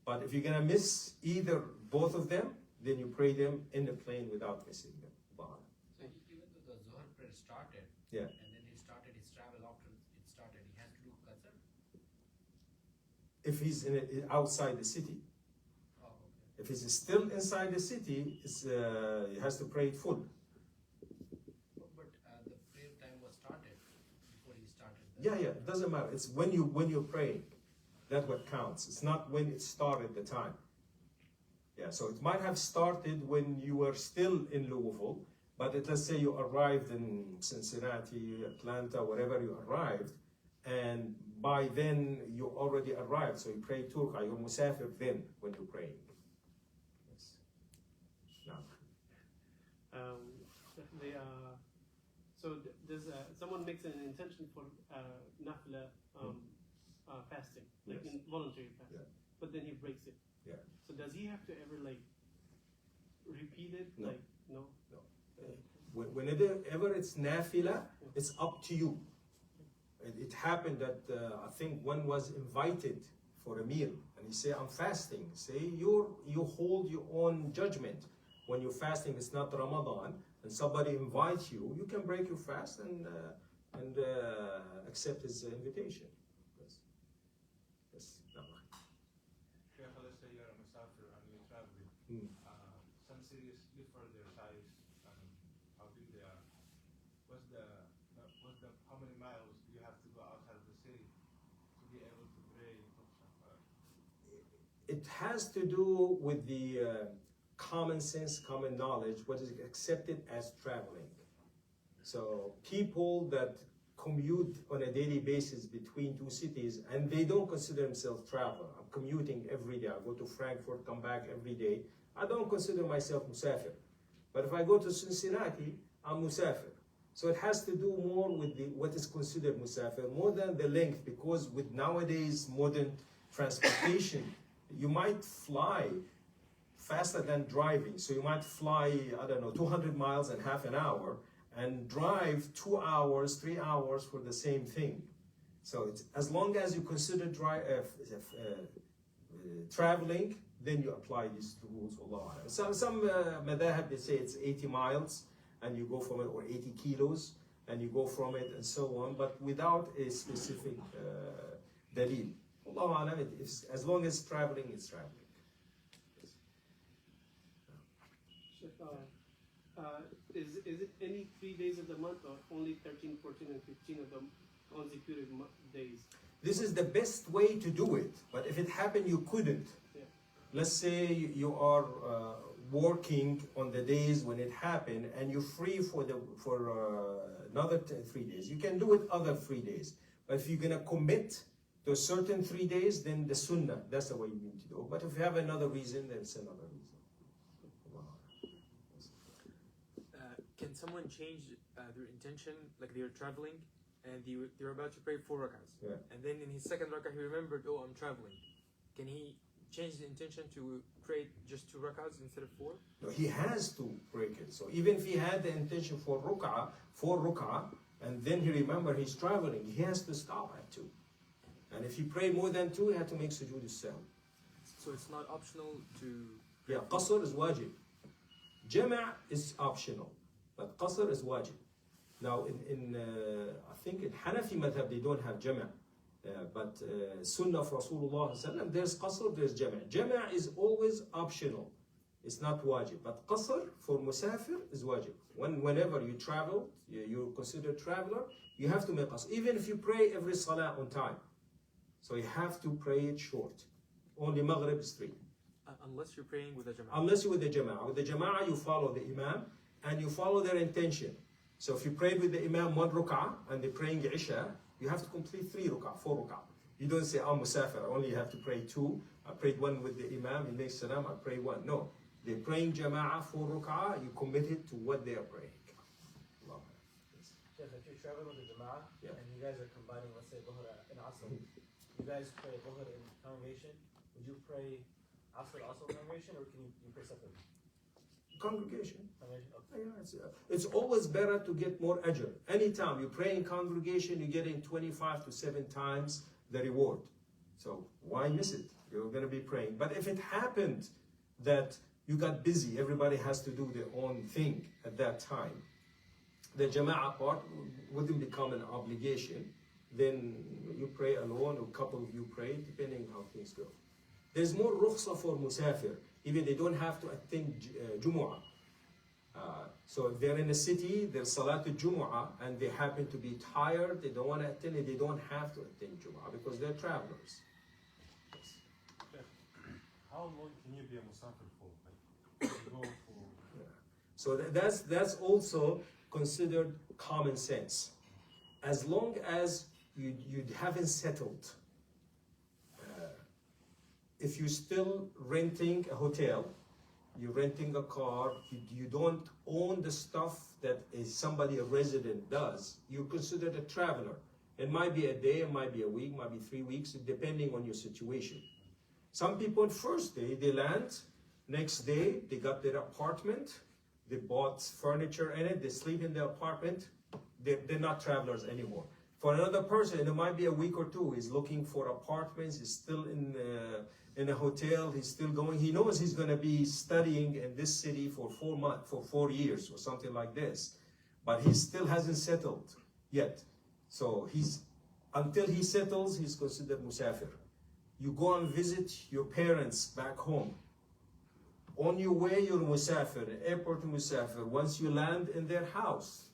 But if you're going to miss either both of them, then you pray them in the plane without missing them. So even though the Zuhr prayer started, Yeah. And then he started his travel after it started. He has to do qasr. If he's outside the city. Oh, okay. If he's still inside the city, he has to pray it full. But the prayer time was started before he started. Yeah, it doesn't matter. It's when you're praying. That's what counts. It's not when it started the time. Yeah, so it might have started when you were still in Louisville, but let's say you arrived in Cincinnati, Atlanta, wherever you arrived, and by then you already arrived, so you pray two rak'ah. You're musafir then when you're praying. Yes. Now. Does someone makes an intention for nafla fasting, like Yes. voluntary fasting, Yeah. but then he breaks it? Yeah. So does he have to ever like repeat it? No. Like no. Whenever it's nafila, it's up to you. It happened that I think one was invited for a meal, and he said, "I'm fasting." Say you hold your own judgment. When you're fasting, it's not Ramadan, and somebody invites you, you can break your fast and accept his invitation. Yes. Yes. No. Sheikh, let's say you're a musafir and you're traveling. Some cities differ their size and how big they are. How many miles do you have to go outside of the city to be able to pray? It has to do with the common sense, common knowledge, what is accepted as traveling. So people that commute on a daily basis between two cities and they don't consider themselves traveler. I'm commuting every day. I go to Frankfurt, come back every day. I don't consider myself musafir. But if I go to Cincinnati, I'm musafir. So it has to do more with what is considered musafir, more than the length, because with nowadays modern transportation, you might fly faster than driving. So you might fly, 200 miles in half an hour and drive 2 hours, 3 hours for the same thing. So it's, as long as you consider traveling, then you apply these rules. Allah. Some madhahab, they say it's 80 miles and you go from it, or 80 kilos and you go from it, and so on, but without a specific dalil. Allah alam, as long as traveling, it's traveling. Is it any 3 days of the month, or only 13, 14, and 15 of the consecutive days? This is the best way to do it, but if it happened you couldn't. Yeah. Let's say you are working on the days when it happened and you're free for another 3 days. You can do it other 3 days. But if you're going to commit to a certain 3 days, then the sunnah, that's the way you need to do it. But if you have another reason, then it's another reason. Can someone change their intention, like they're traveling and they're about to pray 4 rakahs, Yeah. and then in his second rakah he remembered, oh, I'm traveling. Can he change the intention to pray just 2 rakahs instead of 4? No, he has to break it. So even if he had the intention for 4 rak'ah, and then he remembered he's traveling, he has to stop at 2. And if he prayed more than 2, he had to make sujood as-sahl. So it's not optional to... Yeah, qasr is wajib. Jama' is optional, but qasr is wajib. Now, I think in Hanafi madhab, they don't have jama'. But Sunnah of Rasulullah, there's qasr, there's jama'. Jama' is always optional. It's not wajib. But qasr for musafir is wajib. Whenever you travel, you're considered traveler, you have to make qasr. Even if you pray every salah on time. So you have to pray it short. Only Maghrib is 3. Unless you're praying with a jama'ah. Unless you're with the jama'ah. With the jama'ah, you follow the imam and you follow their intention. So if you prayed with the imam 1 rak'ah and they're praying Isha, you have to complete 3 rak'ah, 4 rak'ah. You don't say, I'm musafir, I only have to pray 2. I prayed 1 with the imam, he makes salam, I pray 1. No. They're praying jama'ah 4 rak'ah, you committed to what they are praying. Allah. Yes. Sheikh, if you're traveling with the jama'ah, Yeah. and you guys are combining, let's say, Dhuhr and Asr, you guys pray Dhuhr in congregation, would you pray Asr also in congregation, or can you pray separately? Congregation. Congregation? Okay. Yeah, it's always better to get more ajr. Anytime you pray in congregation, you're getting 25 to 7 times the reward. So why miss it? You're going to be praying. But if it happened that you got busy, everybody has to do their own thing at that time, the jama'ah part wouldn't become an obligation. Then you pray alone, or a couple of you pray, depending how things go. There's more rukhsa for musafir. Even they don't have to attend Jumu'ah. So if they're in a city, there's Salatul Jumu'ah, and they happen to be tired, they don't want to attend it, they don't have to attend Jumu'ah because they're travelers. How long can you be a musafir for? Like, you go for... So that's also considered common sense. As long as you haven't settled, if you're still renting a hotel, you're renting a car, you don't own the stuff that somebody, a resident, does, you're considered a traveler. It might be a day, it might be a week, might be 3 weeks, depending on your situation. Some people, first day, they land, next day, they got their apartment, they bought furniture in it, they sleep in the apartment, they're not travelers anymore. For another person, it might be a week or two, he's looking for apartments, he's still in a hotel, he's still going, he knows he's going to be studying in this city for 4 months, for 4 years or something like this, but he still hasn't settled yet. So until he settles, he's considered musafir. You go and visit your parents back home. On your way, you're musafir, airport musafir. Once you land in their house,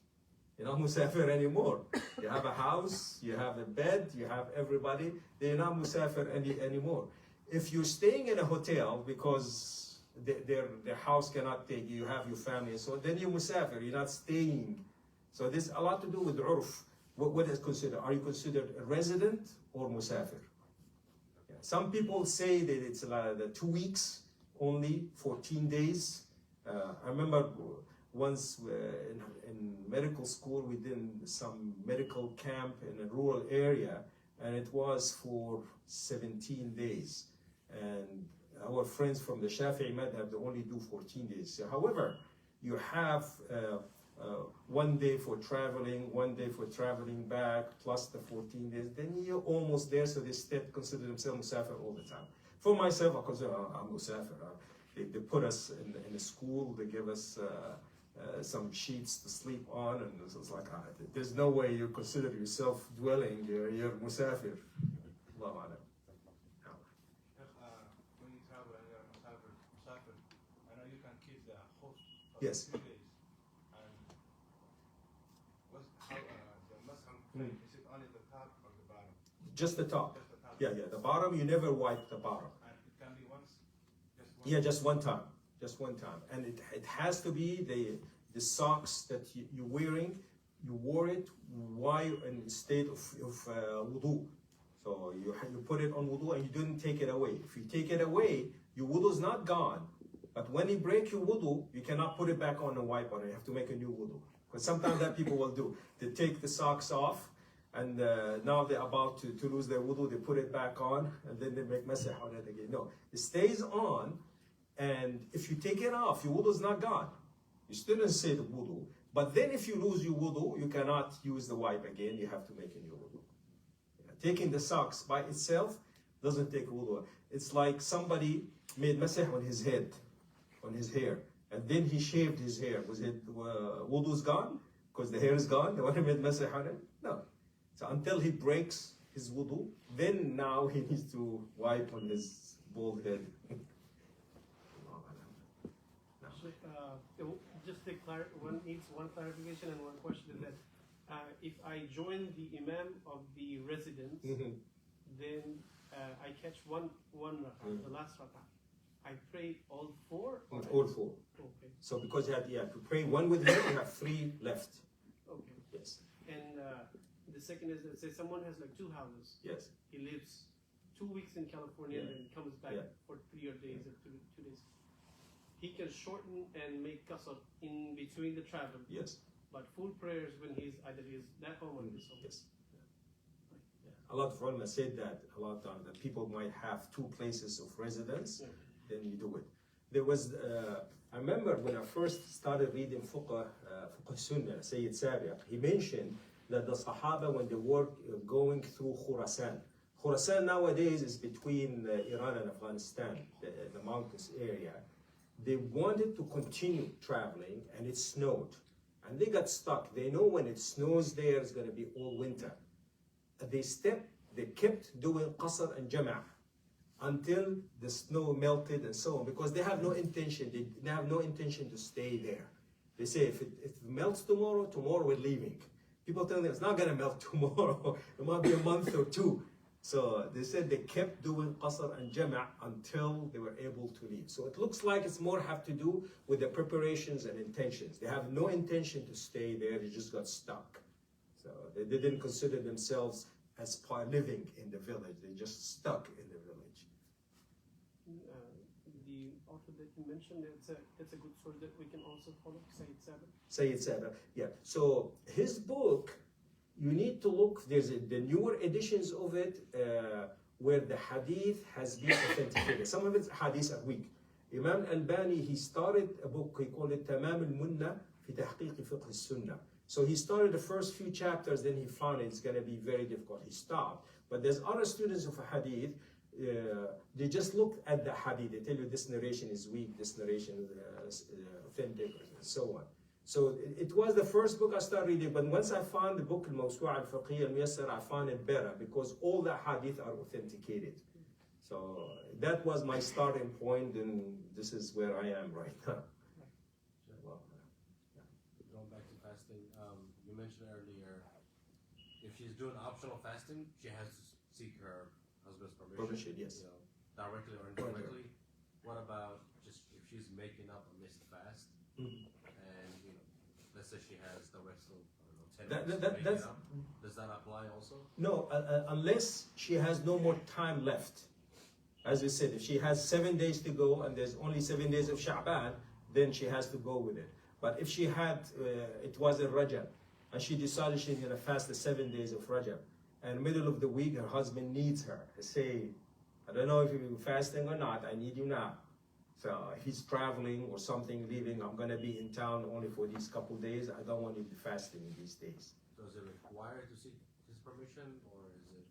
you're not musafir anymore. You have a house, you have a bed, you have everybody. They're not musafir anymore. If you're staying in a hotel because their house cannot take you, you have your family, so then you're musafir, you're not staying. So this a lot to do with urf. What is considered? Are you considered a resident or musafir? Yeah. Some people say that it's like 2 weeks only, 14 days. I remember once in medical school we did some medical camp in a rural area, and it was for 17 days. And our friends from the Shafi'i madhab, they only do 14 days. However, you have 1 day for traveling, 1 day for traveling back, plus the 14 days, then you're almost there, so they consider themselves musafir all the time. For myself, I consider I'm musafir. They put us in a school, they give us some sheets to sleep on, and it's like, there's no way you consider yourself dwelling, you're musafir. Allahu A'lam. When you travel and you're a musafir, I know you can keep the host for Yes. 2 days. And how the Muslim, is it only the top or the bottom? Just the top. Just the top. Yeah, the bottom, you never wipe the bottom. And it can be once? Yeah, just one time. Just one time. And it has to be the socks that you're wearing, you wore it while in state of wudu. So you put it on wudu and you didn't take it away. If you take it away, your wudu is not gone. But when you break your wudu, you cannot put it back on and wipe on it. You have to make a new wudu. Because sometimes that people will do. They take the socks off, and now they're about to lose their wudu, they put it back on, and then they make masah on it again. No, it stays on, and if you take it off, your wudu is not gone. You still didn't say the wudu. But then if you lose your wudu, you cannot use the wipe again, you have to make a new wudu. Taking the socks by itself doesn't take wudu. It's like somebody made masah on his head, on his hair, and then he shaved his hair. Was it wudu's gone? Because the hair is gone? The one who made masah on it? No. So until he breaks his wudu, then now he needs to wipe on his bald head. Just one clarification and one question is that if I join the imam of the residence, then I catch one rak'ah, the last rak'ah. I pray all 4? All 4. Okay. So because you have to pray one with him, you have 3 left. Okay. Yes. And the second is, let's say someone has like 2 houses. Yes. He lives 2 weeks in California and then comes back for 3 days or 2 days. He can shorten and make qasr in between the travel. Yes. But full prayers when he's at home or his home. Yes. A lot of ulama said that a lot of times that people might have 2 places of residence, then you do it. There was, I remember when I first started reading Fiqh Sunnah, Sayyid Sabiq, he mentioned that the Sahaba, when they were going through Khurasan nowadays is between Iran and Afghanistan, the mountains area. They wanted to continue traveling, and it snowed. and they got stuck. They know when it snows there, it's going to be all winter. They kept doing qasr and jama' until the snow melted and so on, because they have no intention. They have no intention to stay there. They say if it melts tomorrow, we're leaving. People tell them it's not going to melt tomorrow. It might be a month or two. So they said they kept doing qasr and jama' until they were able to leave. So it looks like it's more have to do with the preparations and intentions. They have no intention to stay there. They just got stuck. So they didn't consider themselves as living in the village. They just stuck in the village. The author that you mentioned, it's a good source that we can also follow, Sayyid Sabah. Sayyid Sabah, yeah. So his book, you need to look, there's the newer editions of it where the hadith has been authenticated. Some of its hadiths are weak. Imam Albani, he started a book, he called it Tamam al-Munna fi tahqiq fiqh al-Sunnah. So he started the first few chapters, then he found it's going to be very difficult. He stopped. But there's other students of hadith, they just look at the hadith. They tell you this narration is weak, this narration is authentic, and so on. So it was the first book I started reading, but once I found the book Al-Mawsu'a al-Fiqhiyya al-Muyassar, I found it better because all the hadith are authenticated. So that was my starting point, and this is where I am right now. Going back to fasting, you mentioned earlier, if she's doing optional fasting, she has to seek her husband's permission. Yes. You know, directly or indirectly. What about just if she's making up a missed fast, and you know, let's say she has the rest of 10 days to make it up, does that apply also? No, unless she has no more time left. As we said, if she has 7 days to go and there's only 7 days of Sha'ban, then she has to go with it. But if she had, it was in Rajab, and she decided she's going to fast the 7 days of Rajab, and middle of the week her husband needs her, say, I don't know if you're fasting or not, I need you now. So he's traveling or something, leaving, I'm going to be in town only for these couple days, I don't want you to be fasting in these days. So is it required to seek his permission, or is it?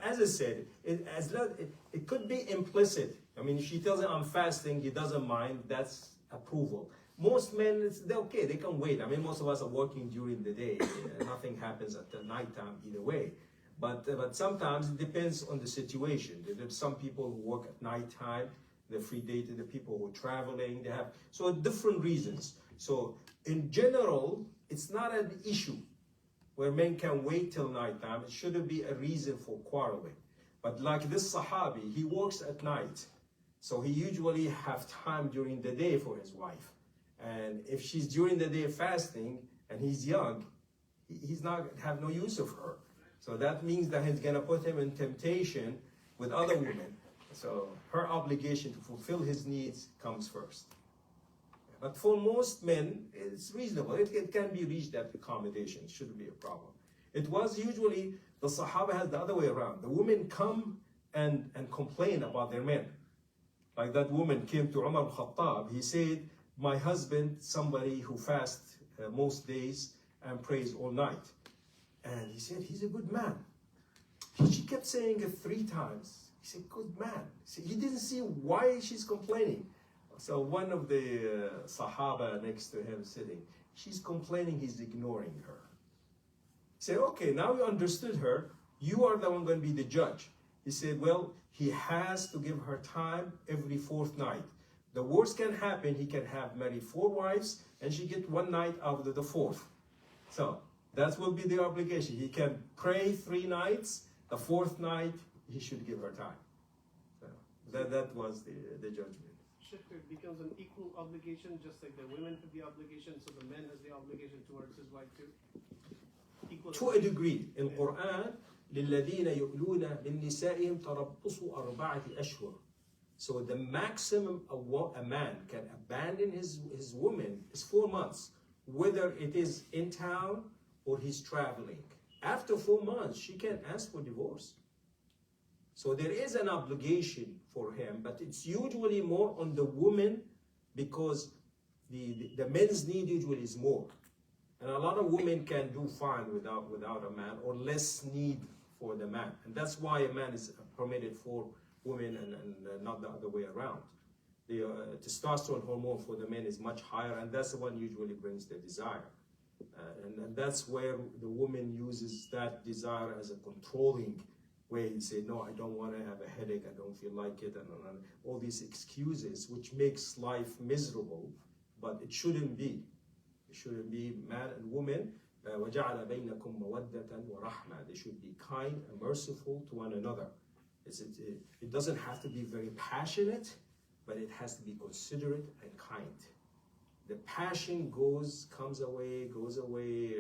As I said, it could be implicit. I mean, if she tells him I'm fasting, he doesn't mind, that's approval. Most men, they're okay, they can wait. I mean, most of us are working during the day. Nothing happens at the nighttime either way. But sometimes it depends on the situation. There's some people who work at nighttime, they're free day to the people who are traveling, they have, so different reasons. So in general, it's not an issue where men can wait till nighttime. It shouldn't be a reason for quarreling. But like this Sahabi, he works at night. So he usually have time during the day for his wife. And if she's during the day fasting and he's young, he's not have no use of her. So that means that he's gonna put him in temptation with other women. So her obligation to fulfill his needs comes first. But for most men, it's reasonable. It can be reached at accommodation. It shouldn't be a problem. It was usually, the Sahaba has the other way around. The women come and complain about their men. Like that woman came to Umar al-Khattab. He said, my husband, somebody who fasts most days and prays all night. And he said, he's a good man. She kept saying it 3 times. He said, good man. He didn't see why she's complaining. So one of the Sahaba next to him sitting, she's complaining, he's ignoring her. He said, okay, now you understood her. You are the one going to be the judge. He said, well, he has to give her time every 4th night. The worst can happen, he can have married 4 wives and she get 1 night out of the 4th. So that will be the obligation. He can pray 3 nights, the 4th night, he should give her time. So that was the judgment. It becomes an equal obligation, just like the women have the obligation, so the man has the obligation towards his wife too. Equal to a degree. In Quran, لِلَّذِينَ يُؤْلُونَ مِن نِسَائِهِمْ تَرَبُّصُ 4 أشهر. So the maximum a man can abandon his woman is 4 months, whether it is in town or he's traveling. After 4 months, she can ask for divorce. So there is an obligation for him, but it's usually more on the woman because the men's need usually is more. And a lot of women can do fine without a man, or less need for the man. And that's why a man is permitted for women and not the other way around. The testosterone hormone for the men is much higher, and that's the one usually brings the desire. And that's where the woman uses that desire as a controlling way. You say, no, I don't want to have a headache, I don't feel like it, and all these excuses, which makes life miserable, but it shouldn't be. It shouldn't be. Man and woman, وَجَعَلَ بَيْنَكُمْ مَوَدَّةً وَرَحْمَةً. They should be kind and merciful to one another. It doesn't have to be very passionate, but it has to be considerate and kind. The passion comes away, goes away.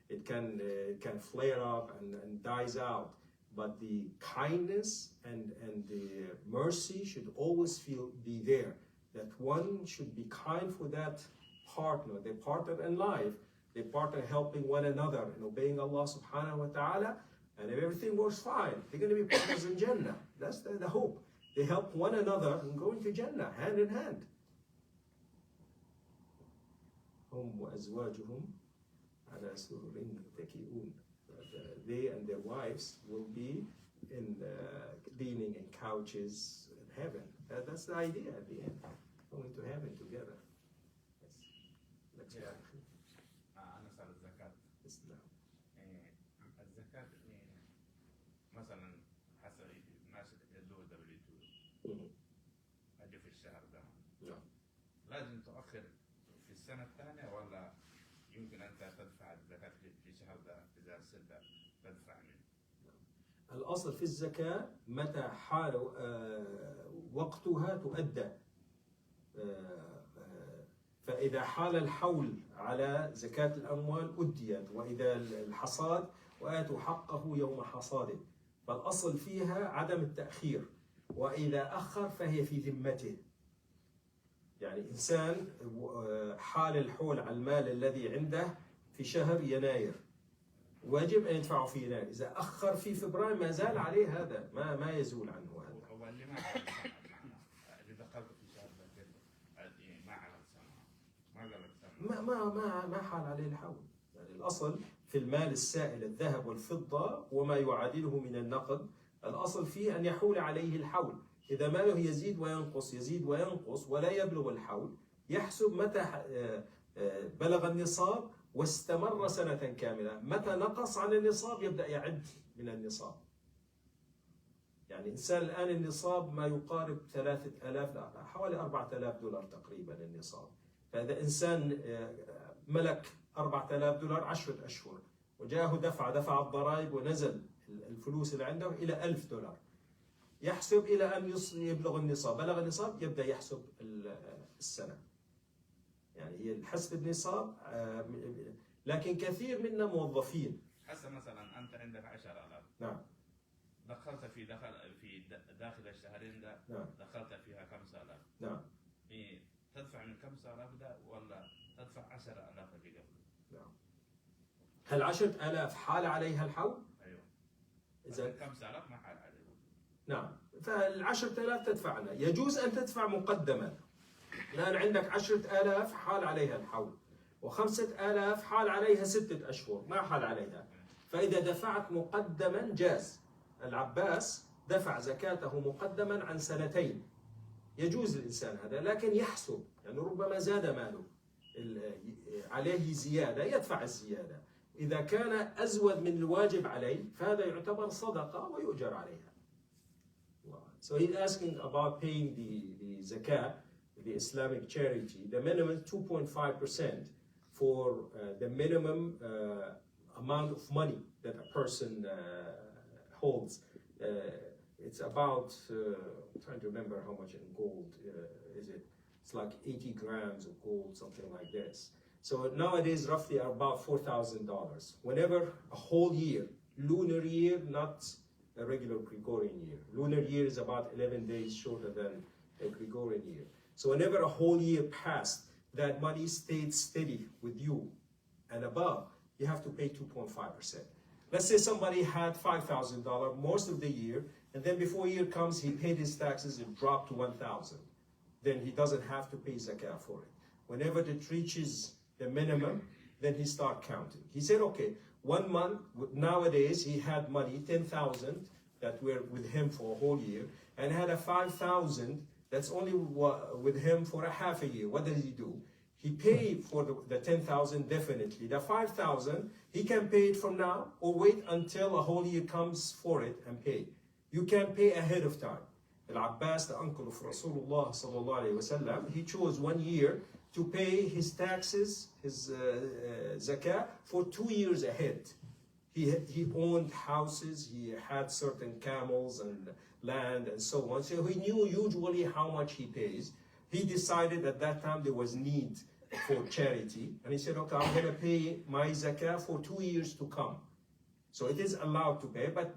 It can flare up and dies out. But the kindness and the mercy should always be there. That one should be kind for that partner, their partner in life, their partner helping one another and obeying Allah subhanahu wa ta'ala. And if everything works fine, they're going to be partners in Jannah. That's the hope. They help one another and go into Jannah hand in hand. هم وأزواجهم على سرر متكئون. They and their wives will be leaning in couches in heaven. That's the idea at the end. Going to heaven together. Let's go. أنا صار الزكاة. Islam. الزكاة مثلا حسب الناس اللي دبليو أجي في الشهر ده. نعم. لازم تؤخر في السنة الثانية ولا يمكن أن تدفع الزكاة في الشهر ده إذا صرت تدفع منه؟ الأصل في الزكاة متى حال وقتها تؤدى. فإذا حال الحول على زكاة الأموال أديت، وإذا الحصاد وآتوا حقه يوم حصاده. فالأصل فيها عدم التأخير، وإذا أخر فهي في ذمته. يعني إنسان حال الحول على المال الذي عنده في شهر يناير، واجب أن يدفعه في يناير. إذا أخر في فبراير ما زال عليه هذا، ما يزول عنه هذا. هو اللي ما اللي دخلت في شهر ما على السنة ما قبل السنة ما حال عليه الحول. يعني الأصل في المال السائل الذهب والفضة وما يعادله من النقد، الأصل فيه أن يحول عليه الحول. إذا ماله يزيد وينقص ولا يبلغ الحول، يحسب متى بلغ النصاب واستمر سنة كاملة. متى نقص عن النصاب يبدأ يعد من النصاب. يعني إنسان الآن النصاب ما يقارب 3000 لا حوالي $4000 تقريبا النصاب. فإذا إنسان ملك $4000 10 أشهر وجاءه دفع الضرائب ونزل الفلوس اللي عنده إلى $1000، يحسب إلى أن يبلغ النصاب. بلغ النصاب يبدأ يحسب السنة. يعني هي حسب النصاب. لكن كثير منا موظفين. هسه مثلا أنت عندك 10,000. نعم. دخلت في داخل الشهرين ده. نعم. دخلت فيها 5,000. نعم. تدفع من 5,000 ده ولا تدفع 10,000 اللي قبل؟ نعم. هل 10,000 حال عليها الحول؟ أيوه. إذا 5,000 ما حال عليه. نعم. فال10,000 تدفعنا. يجوز أن تدفع مقدما. الآن عندك 10,000 حال عليها الحول، و5,000 حال عليها 6 أشهر ما حال عليها. فإذا دفعت مقدما جاز. العباس دفع زكاته مقدما عن 2 يجوز الإنسان هذا، لكن يحسب. يعني ربما زاد ماله عليه زيادة يدفع الزيادة. إذا كان أزود من الواجب عليه فهذا يعتبر صدقة ويؤجر عليها. So he's asking about paying the zakat, the Islamic charity. The minimum 2.5% for the minimum amount of money that a person holds. It's about, I'm trying to remember how much in gold is it. It's like 80 grams of gold, something like this. So nowadays roughly about $4,000. Whenever a whole year, lunar year, not a regular Gregorian year. Lunar year is about 11 days shorter than a Gregorian year. So whenever a whole year passed, that money stayed steady with you and above, you have to pay 2.5%. Let's say somebody had $5,000 most of the year, and then before year comes, he paid his taxes, it dropped to 1,000. Then he doesn't have to pay zakah for it. Whenever it reaches the minimum, then he start counting. He said, okay, 1 month, nowadays he had money, 10,000 that were with him for a whole year, and had a 5,000 That's only with him for a half a year. What does he do? He paid for the 10,000 definitely. The 5,000, he can pay it from now or wait until a whole year comes for it and pay. You can pay ahead of time. Al-Abbas, the uncle of Rasulullah sallallahu alaihi wasallam, he chose 1 year to pay his taxes, his zakah, for 2 years ahead. He owned houses, he had certain camels and land and so on. So he knew usually how much he pays. He decided at that time there was need for charity. And he said, okay, I'm going to pay my zakah for 2 years to come. So it is allowed to pay, but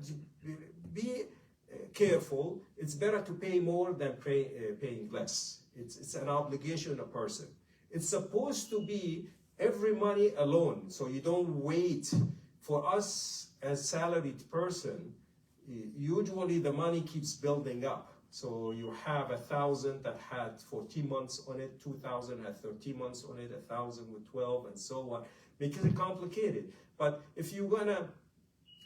be careful. It's better to pay more than paying less. It's an obligation on a person. It's supposed to be every money alone. So you don't wait. For us as salaried person, usually the money keeps building up. So you have 1,000 that had 14 months on it, 2,000 had 13 months on it, 1,000 with 12, and so on. Because it's complicated. But if you're gonna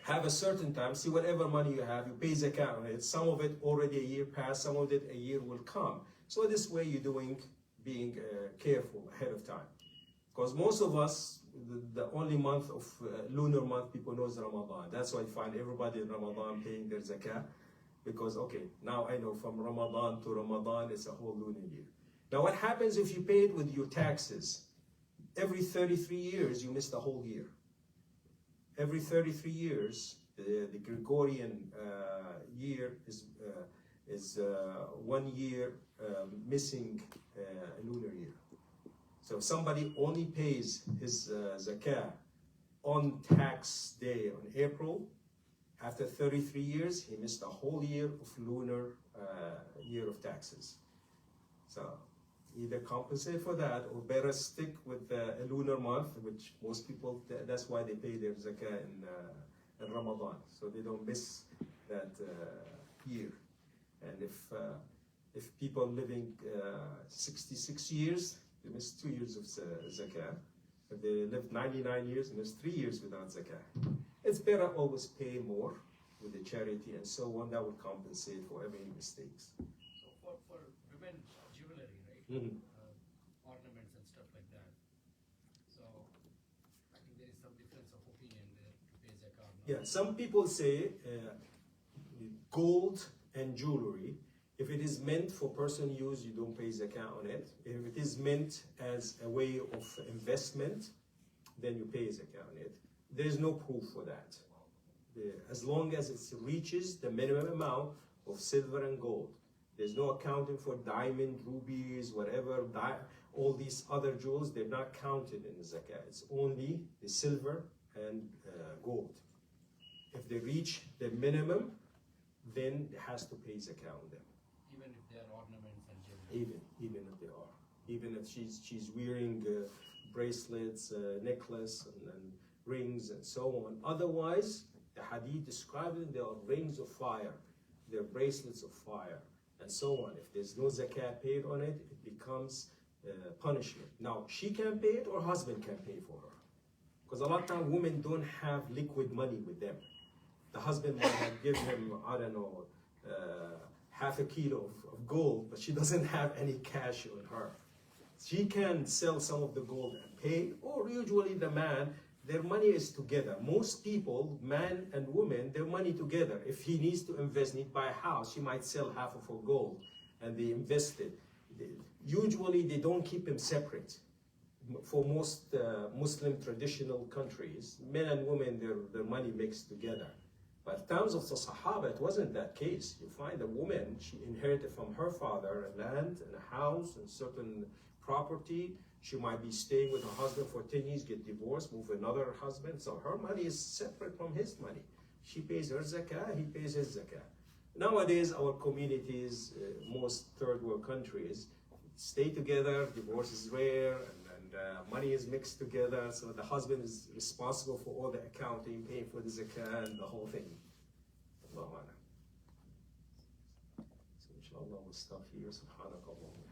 have a certain time, see whatever money you have, you pay zakah on it. Some of it already a year passed, some of it a year will come. So this way you're being careful ahead of time. Because most of us, the only month of lunar month people know is Ramadan. That's why you find everybody in Ramadan paying their zakah. Because, okay, now I know from Ramadan to Ramadan, it's a whole lunar year. Now what happens if you pay it with your taxes? Every 33 years, you miss the whole year. Every 33 years, the Gregorian year is 1 year missing a lunar year. So if somebody only pays his zakah on tax day on April, after 33 years, he missed a whole year of lunar year of taxes. So either compensate for that or better stick with a lunar month, which most people, that's why they pay their zakah in Ramadan. So they don't miss that year. And if people living 66 years, they miss 2 years of zakah. If they live 99 years, they miss 3 years without zakah. It's better always pay more with the charity and so on. That would compensate for every mistakes. So for women jewelry, right? Mm-hmm. Ornaments and stuff like that. So I think there is some difference of opinion there to pay zakah or not. Yeah, some people say gold and jewelry, if it is meant for personal use, you don't pay zakah on it. If it is meant as a way of investment, then you pay zakah on it. There's no proof for that. As long as it reaches the minimum amount of silver and gold. There's no accounting for diamond, rubies, whatever, all these other jewels, they're not counted in the zakah. It's only the silver and gold. If they reach the minimum, then it has to pay zakah on them. Even if they are ornaments and jewelry? Even if they are. Even if she's wearing bracelets, necklace, and rings and so on. Otherwise, the hadith describes them, they are rings of fire, they're bracelets of fire, and so on. If there's no zakah paid on it, it becomes punishment. Now, she can pay it or husband can pay for her. Because a lot of times women don't have liquid money with them. The husband might have given him, I don't know, half a kilo of gold, but she doesn't have any cash on her. She can sell some of the gold and pay, or usually the man, their money is together. Most people, man and woman, their money together. If he needs to invest, need to buy a house, she might sell half of her gold and they invest it. Usually they don't keep them separate. For most Muslim traditional countries, men and women, their money mixed together. But in terms of the Sahaba, it wasn't that case. You find a woman, she inherited from her father a land and a house and certain property. She might be staying with her husband for 10 years, get divorced, move another husband. So her money is separate from his money. She pays her zakah, he pays his zakah. Nowadays, our communities, most third world countries, stay together, divorce is rare, and money is mixed together. So the husband is responsible for all the accounting, paying for the zakah and the whole thing. Allahu Akbar. So inshallah we'll stop here. Subhanakallah.